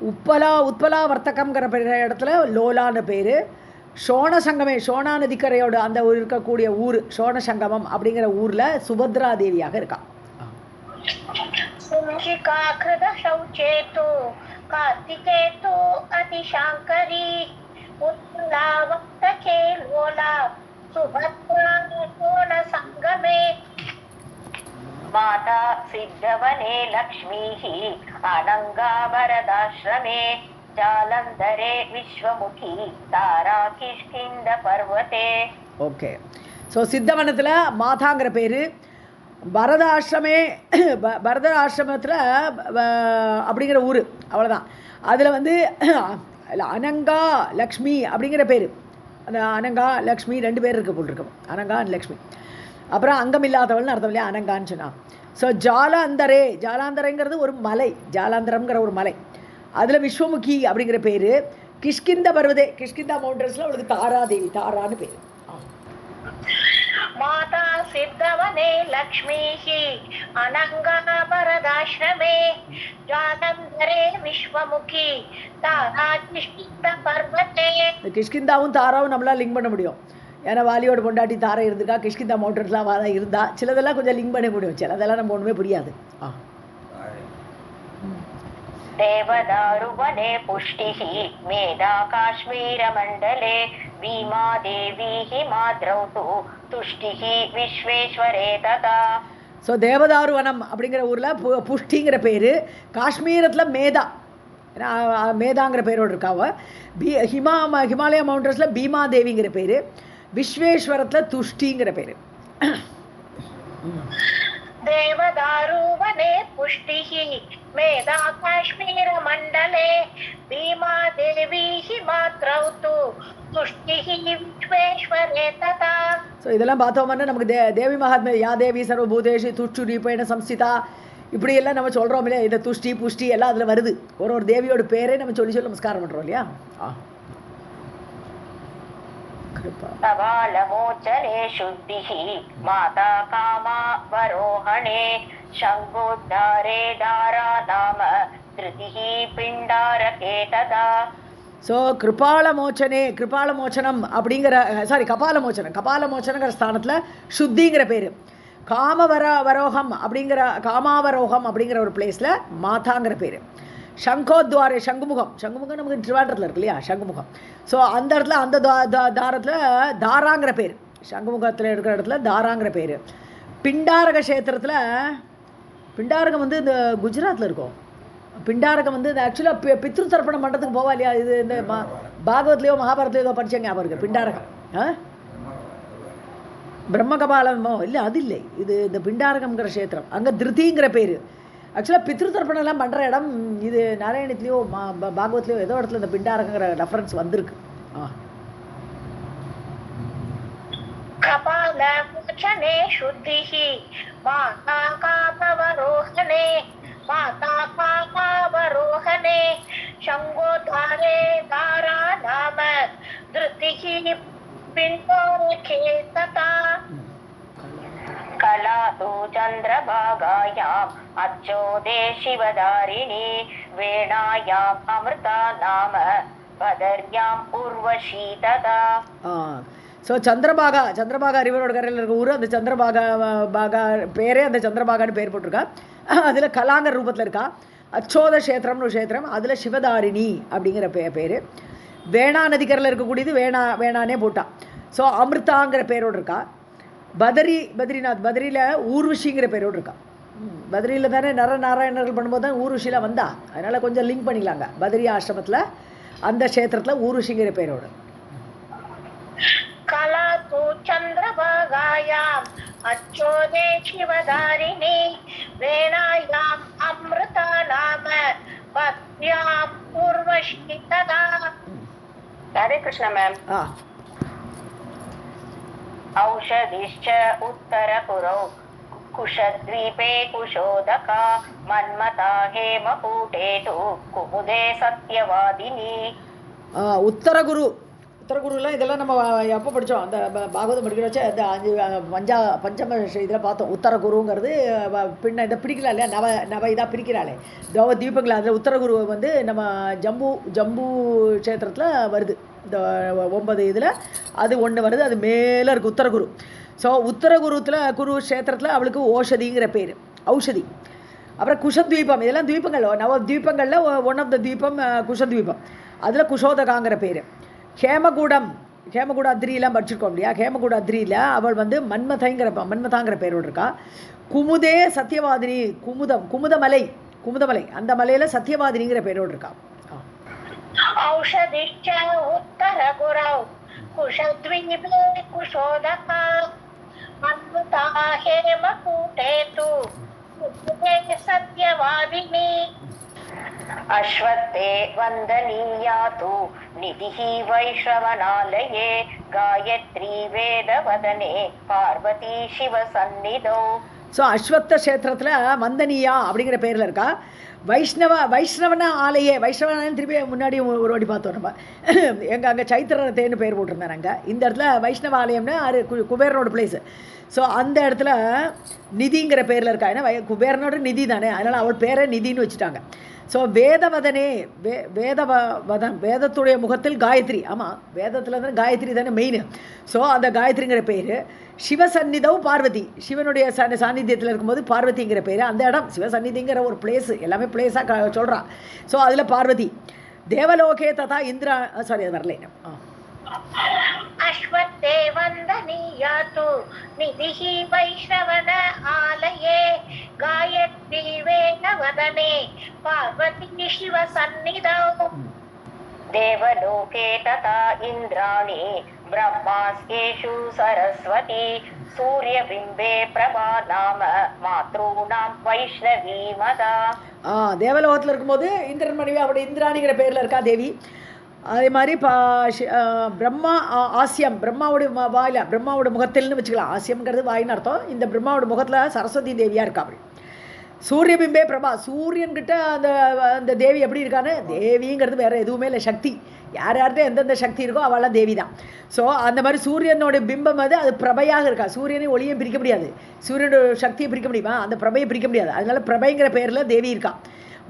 உத்பலா வர்த்தகம்ங்கிற இடத்துல லோலான்னு பேர். சோணசங்கமே சோனா நதிக்கரையோட அந்த இருக்கக்கூடிய ஊர் சோணசங்கமம் அப்படிங்கிற ஊரில் சுபத்ரா தேவியாக இருக்கா. சிம்ஹிகா கிருத சௌச்சேது கார்த்திகேது அதிசாங்கரி उत्पला वक्तके लोला सुभद्रा शोण संगमे. माता सिद्धवने लक्ष्मीः अनंगा वरदाश्रमे जालंधरे विश्वमुखी तारा किष्किंद पर्वते. ஓகே. ஸோ சித்தவனத்தில் மாதாங்கிற பேர். பரத ஆசிரமத்தில் அப்படிங்கிற ஊர் அவ்வளோதான். அதில் வந்து அனங்கா லக்ஷ்மி அப்படிங்கிற பேர். அந்த அனங்கா லக்ஷ்மி 2 பேர் இருக்க போட்டிருக்கோம். அனங்கா அண்ட் லக்ஷ்மி. அப்புறம் அங்கம் இல்லாதவள்னு அர்த்தம் இல்லையா அனங்கான்னு சொன்னா. ஸோ ஜாலாந்தரைங்கிறது ஒரு மலை. ஜாலாந்தரம்ங்கிற ஒரு மலை. அதில் விஸ்வமுகி அப்படிங்கிற பேர். கிஷ்கிந்த பர்வதே கிஷ்கிந்தா மவுண்டன்ஸில் அவளுக்கு தாராதேவி தாரான்னு பேர். माता सिद्धवने लक्ष्मीः अनंगा वरदाश्रमे जालंधरे विश्वमुखी तारा किष्किंद पर्वते. கிஷ்கிந்தாவும் தாராவும் நம்மளால் லிங்க் பண்ண முடியும். ஏன்னா வாலியோட பொண்டாட்டி தாரை இருந்துக்கா. கிஷ்கிந்தா மவுண்டன்ஸ்லாம் வாதா இருந்தா சிலதெல்லாம் கொஞ்சம் லிங்க் பண்ண முடியும். சிலதெல்லாம் நம்ம ஒன்றுமே புரியாது. देवदारुवने पुष्टिः मेधा काश्मीरमण्डले भीमा देवी हिमाद्रौ तु तुष्टिः विश्वेश्वरे तथा. ஸோ தேவதாரு வனம் அப்படிங்கிற ஊரில் புஷ்டிங்கிற பேர். காஷ்மீரத்தில் மேதாங்கிற பேரோடு இருக்காவ. ஹிமாலய மவுண்டன்ஸில் பீமா தேவிங்கிற பேர். விஸ்வேஸ்வரத்தில் துஷ்டிங்கிற பேர். देवदारुवने पुष्टिः मेधा काश्मीरमण्डले भीमा देवी हिमाद्रौ तु तुष्टिः विश्वेश्वरे तथा. ஸோ இதெல்லாம் பார்த்தோம்னா நமக்கு தேவி மகாத்மா யா தேவி சர்வபூதேஷு துஷ்டு ரூபேண சம்ஸ்திதா இப்படியெல்லாம் நம்ம சொல்கிறோம் இல்லையா. இந்த துஷ்டி புஷ்டி எல்லாம் அதில் வருது. ஒரு தேவியோட பேரே நம்ம சொல்லி நமஸ்காரம் பண்ணுறோம் இல்லையா. सवालमोचने शुद्धिः माता कामावरोहणे शङ्खोद्धारे दारा नाम धृतिः पिण्डारके तदा. ஸோ கிருபாலமோச்சனம் அப்படிங்கிற கபாலமோச்சனங்கிற ஸ்தானத்தில் சுத்திங்கிற பேர். காமாவரோகம் அப்படிங்கிற ஒரு பிளேஸில் மாதாங்கிற பேர். சங்கோத்வாரே சங்குமுகம் நமக்கு திருவாண்டத்தில் இருக்கு இல்லையா சங்குமுகம். ஸோ அந்த இடத்துல அந்த தாரத்தில் தாராங்கிற பேர். சங்குமுகத்தில் இருக்கிற இடத்துல தாராங்கிற பேர். பிண்டாரக கஷேத்திரத்தில் பிண்டாரகம் வந்து இந்த குஜராத்தில் இருக்கும். பிண்டாரகம் வந்து இந்த ஆக்சுவலாக பித்ரு தர்ப்பணம் பண்ணுறதுக்கு போவா இல்லையா. இது இந்த பாகவத்லேயோ மகாபாரத்லேயோ படித்த ஞாபகம் இருக்குது பிண்டாரகம். பிரம்மகபாலமோ இல்லை அது இல்லை. இது இந்த பிண்டாரகம்ங்கிற கஷேத்திரம். அங்கே திருத்திங்கிற பேர். ஆக்சுவலாக பித்ரு தர்ப்பணம்லாம் பண்ணுற இடம் இது நாராயணத்துலேயோ பாகவத்லேயோ ஏதோ இடத்துல இந்த பிண்டாரகங்கிற ரெஃபரன்ஸ் வந்திருக்கு. कपालमोचने शुद्धिः माता कामावरोहणे शङ्खोद्धारे दारा नाम धृतिः पिण्डोरके तथा. कला तु चन्द्रभागायाम् अच्छोदे शिवधारिणी वेणायाम् अमृता नाम भदर्याम् उर्वशी तथा. ஸோ சந்திரபாகா ரிவரோட கரையில் இருக்க ஊர். அந்த சந்திரபாகா பேரே அந்த சந்திரபாகான்னு பேர் போட்டிருக்கா. அதில் கலாங்கிற ரூபத்தில் இருக்கா. அச்சோத க்ஷேத்திரம்னு ஒரு க்ஷேத்திரம். அதில் சிவதாரிணி அப்படிங்கிற பேர். வேணா நதிக்கரையில் இருக்கக்கூடியது வேணானே போட்டா. ஸோ அமிர்தாங்கிற பேரோடு இருக்கா. பத்ரியில் ஊர்வஷிங்கிற பேரோடு இருக்கா. பத்ரியில் தானே நாராயணர்கள் பண்ணும்போது தான் ஊர்வஷியில் வந்தா. அதனால் கொஞ்சம் லிங்க் பண்ணிக்கலாங்க. பத்ரி ஆசிரமத்தில் அந்த க்ஷேத்திரத்தில் ஊர்வஷிங்கிற பேரோடு. कला तु चन्द्रभागायाम् अच्छोदे शिवधारिणी वेणायाम् अमृता नाम भक्त्याम् पूर्वशी तदा. हरे कृष्ण मैम. औषधिश्च उत्तरपुरौ कुशद्वीपे कुशोदका मन्मता हेमकूटे तु कुमुदे सत्यवादिनी. உத்தரகுருலாம் இதெல்லாம் நம்ம எப்போ படித்தோம்? அந்த பாகவதம் படிக்கிற வச்சு அந்த பஞ்சம இதில் பார்த்தோம். உத்தரகுருங்கிறது பின்ன இதை பிரிக்கலாம் இல்லையா, நவ இதாக பிரிக்கிறாளே தீபங்கள். அதில் உத்தரகுரு வந்து நம்ம ஜம்பு க்ஷேத்திரத்தில் வருது. இந்த 9 இதில் அது ஒன்று வருது, அது மேலே இருக்குது உத்தரகுரு. ஸோ குரு க்ஷேத்திரத்தில் அவளுக்கு ஓஷதிங்கிற பேர், ஔஷதி. அப்புறம் குஷத்வீபம், இதெல்லாம் தீபங்கள், நவத்வீபங்களில் ஒன் ஆஃப் த தீபம் குஷத்வீபம். அதில் குஷோதகாங்கிற பேர். ஹேமகுடாத்ரியெலாம் படிச்சிருக்கோம் இல்லையா? ஹேமகுடாத்ரியில் அவள் வந்து மன்மதாங்கிற பேரோடு இருக்கா. குமுதே சத்தியவாதினி, குமுதமலை, அந்த மலையில் சத்தியவாதினிங்கிற பேரோடு இருக்கா. औषधिश्च उत्तरगुरौ कुशद्वीपे कुशोदका मन्मता हेमकूटे तु कुमुदे सत्यवादिनी. अश्वत्थे वन्दनीया तु निधिः वैश्रवणालये गायत्री वेदवदने पार्वती शिवसन्निधौ. ஸோ அஸ்வத்த க்ஷேத்திரத்தில் வந்தனியா அப்படிங்கிற பேரில் இருக்கா. வைஷ்ணவன ஆலயே, வைஷ்ணவனாலும் திருப்பி முன்னாடி ஒரு வாட்டி பார்த்தோம் நம்ம. அங்கே சைத்திரத்தேன்னு பேர் போட்டிருந்தாங்க. அங்கே இந்த இடத்துல வைஷ்ணவ ஆலயம்னா குபேரனோட பிளேஸு. ஸோ அந்த இடத்துல நிதிங்கிற பேரில் இருக்கா. ஏன்னா குபேரனோட நிதி தானே, அதனால் அவள் பேரை நிதின்னு வச்சுட்டாங்க. ஸோ வேதவதனே, வேதத்துடைய முகத்தில் காயத்ரி. ஆமாம், வேதத்தில் தான் காயத்ரி தானே மெயின். ஸோ அந்த காயத்ரிங்கிற பேர். சிவசன்னிதவ் பார்வதி, சிவனுடைய சாநித்தியத்தில் இருக்கும்போது பார்வதிங்கிற பேர். அந்த இடம் சிவசன்னிதிங்கிற ஒரு பிளேஸு, எல்லாமே பிளேஸாக சொல்கிறான். ஸோ அதில் பார்வதி. தேவலோகே ததா இந்திரா, சாரி அது வரல. अश्वत्थे वन्दनीया तु निधिः वैश्रवण आलये गायत्री वेदवदने पार्वती शिवसन्निधौ. देवलोके तथा इन्द्राणि ब्रह्मास्येषु सरस्वती सूर्यबिम्बे प्रभा नाम मातॄणां वैष्णवी मदा. தேவலோகத்தில் இருக்கும்போது இந்திரன் மனைவி அவருடைய இந்திராணிங்கிற பேரில் இருக்கா தேவி. அதே மாதிரி பிரம்மா ஆசியம், பிரம்மாவுடைய வாயில், பிரம்மாவோட முகத்தில்னு வச்சுக்கலாம். ஆசியம்ங்கிறது வாயின்னு அர்த்தம். இந்த பிரம்மாவோட முகத்தில் சரஸ்வதி தேவியாக இருக்கா. அப்படி சூரியபிம்பே பிரபா, சூரியன்கிட்ட அந்த தேவி எப்படி இருக்கான்னு, தேவிங்கிறது வேறு எதுவுமே இல்லை, சக்தி. யார்கிட்ட எந்தெந்த சக்தி இருக்கோ அவெல்லாம் தேவி தான். ஸோ அந்த மாதிரி சூரியனோட பிம்பம் அது பிரபையாக இருக்கா. சூரியனை ஒளியும் பிரிக்க முடியாது, சூரியனோட சக்தியை பிரிக்க முடியுமா, அந்த பிரபையை பிரிக்க முடியாது. அதனால பிரபைங்கிற பேரில் தேவி இருக்கா.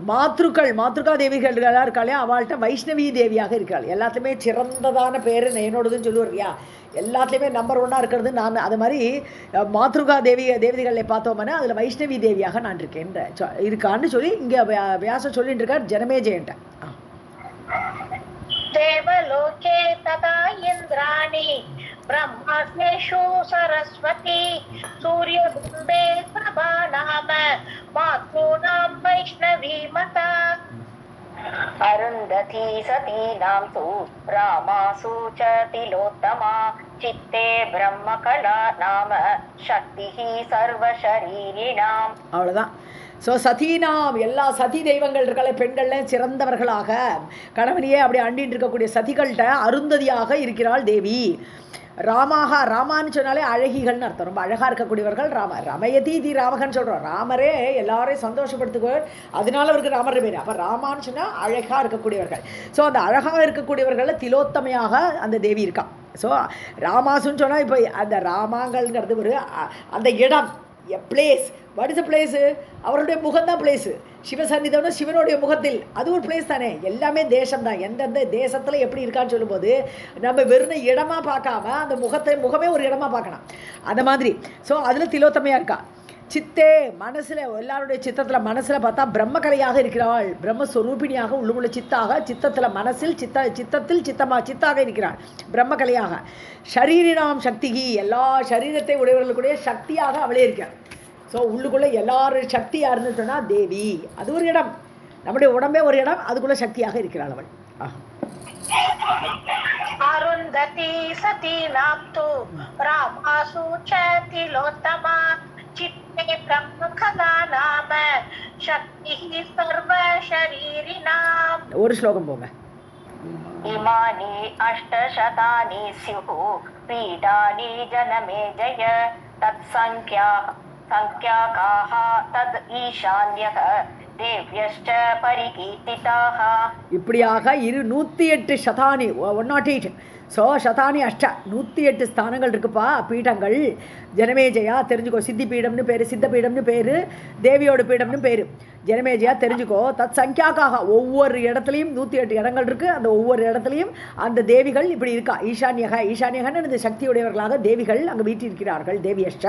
மாத்ருகா தேவிகளாக இருக்காளே, அவள்கிட்ட வைஷ்ணவி தேவியாக இருக்காள். எல்லாத்துலேயுமே சிறந்ததான பேர் என்னோடதுன்னு சொல்லுவார் இல்லையா, எல்லாத்துலேயுமே நம்பர் 1 இருக்கிறது நான். அது மாதிரி மாத்ருகா தேவதைகளை பார்த்தோம்னா அதில் வைஷ்ணவி தேவியாக நான் இருக்கான்னு சொல்லி இங்கே வியாசம் சொல்லிட்டு இருக்கார் ஜனமேஜயன்ட்ட. देवलोके तथा इन्द्राणि ब्रह्मास्येषु सरस्वती सूर्यबिम्बे प्रभा नाम मातॄणां वैष्णवी मता. अरुन्धती सतीनां तु रामासु च तिलोत्तमा चित्ते ब्रह्मकला नाम शक्तिः सर्वशरीरिणाम्. அவ்வளோதான். ஸோ சதீனாம், எல்லா சதி தெய்வங்கள் இருக்கால, பெண்கள்லாம் சிறந்தவர்களாக கணவனையே அப்படி அண்டின்னு இருக்கக்கூடிய சதிகள்கிட்ட அருந்ததியாக இருக்கிறாள் தேவி. ராமான்னு சொன்னாலே அழகிகள்னு அர்த்தம். ரொம்ப அழகாக இருக்கக்கூடியவர்கள் ரமயதி ராமகன்னு சொல்கிறோம். ராமரே எல்லாரையும் சந்தோஷப்படுத்துவார், அதனால அவருக்கு ராமர் பேர். அப்போ ராமான்னு சொன்னால் அழகாக இருக்கக்கூடியவர்கள். ஸோ அந்த அழகாக இருக்கக்கூடியவர்களில் திலோத்தமையாக அந்த தேவி இருக்கா. ஸோ ராமாசுன்னு சொன்னால் இப்போ அந்த ராமாங்கள்ங்கிறது ஒரு அந்த இடம், place. What is a place? அவருடைய முகம்தான் பிளேஸு. சிவசன்னிதம்னா சிவனுடைய முகத்தில், அது ஒரு பிளேஸ் தானே. எல்லாமே தேசம் தான். எந்தெந்த தேசத்தில் எப்படி இருக்கான்னு சொல்லும்போது நம்ம வெறும் இடமா பார்க்காம அந்த முகமே ஒரு இடமா பார்க்கணும். அந்த மாதிரி. ஸோ அதில் திலோத்தமையாக இருக்கா. சித்தே, மனசில், எல்லாருடைய சித்தத்தில் மனசில் பார்த்தா பிரம்மகலையாக இருக்கிறாள். பிரம்மஸ்வரூபிணியாக உள்ளுமுள்ள சித்தத்தில் மனசில் சித்தாக இருக்கிறாள் பிரம்மகலையாக. ஷரீரினாம் சக்திகி, எல்லா சரீரத்தை உடையவர்களுடைய சக்தியாக அவளே இருக்கிறாள். ஸோ உள்ளுக்குள்ளே எல்லாரும் சக்தி யாருன்னு சொன்னால் தேவி. அது ஒரு இடம், நம்முடைய உடம்பே ஒரு இடம், அதுக்குள்ளே சக்தியாக இருக்கிறாள் அவள். अरुन्धती सती नाप्तु रामासु च तिलोत्तमा चित्ते ब्रह्मखगा नाम शक्तिः सर्वशरीरिणाम्. ஒரு ஸ்லோகம் போங்க. इमानि अष्टशतानि स्युः पीडानि जनमे जय तत्सङ्ख्याकाः तद् ईशान्यः देव्यश्च परिकीर्तिताः. இப்படியாக 108 சதானி 108. ஸோ சதானி அஷ்ட 108 ஸ்தானங்கள் இருக்குப்பா, பீடங்கள். ஜனமேஜயா தெரிஞ்சுக்கோ, சித்தி பீடம்னு பேர், சித்த பீடம்னு பேர், தேவியோட பீடம்னு பேர். ஜனமேஜயா தெரிஞ்சுக்கோ. தத் சங்கியாக்காக ஒவ்வொரு இடத்துலையும் 108 இடங்கள் இருக்குது. அந்த ஒவ்வொரு இடத்துலையும் அந்த தேவிகள் இப்படி இருக்கா. ஈசான்யக ஈசான்யகன்னு இந்த சக்தியுடையவர்களாக தேவிகள் அங்கே வீட்டிருக்கிறார்கள். தேவியஷ்ட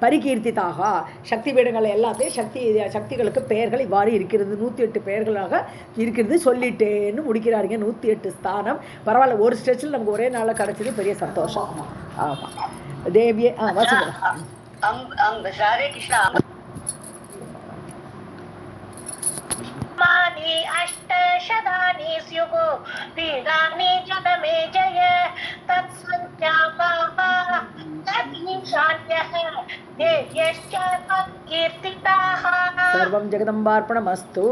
பரிகீர்த்திதாக சக்தி பீடங்கள் எல்லாத்தையும் சக்திகளுக்கு பெயர்கள் இவ்வாறு இருக்கிறது. 108 பெயர்களாக இருக்கிறது சொல்லிட்டேன்னு முடிக்கிறாருங்க. 108 ஸ்தானம். பரவாயில்ல, ஒரு ஸ்ட்ரெச்சில் நமக்கு ஒரே நாளில் கிடச்சது பெரிய சந்தோஷம். ஆமாம் தேவியே வாசிக்கலாம். हरे कृष्ण. मानि अष्टशतानि स्युः पीडानि जनमे जय तत्सङ्ख्याकाः तदीशान्यः देव्यश्च कीर्तिताः. सर्वं जगदम्बार्पणमस्तु.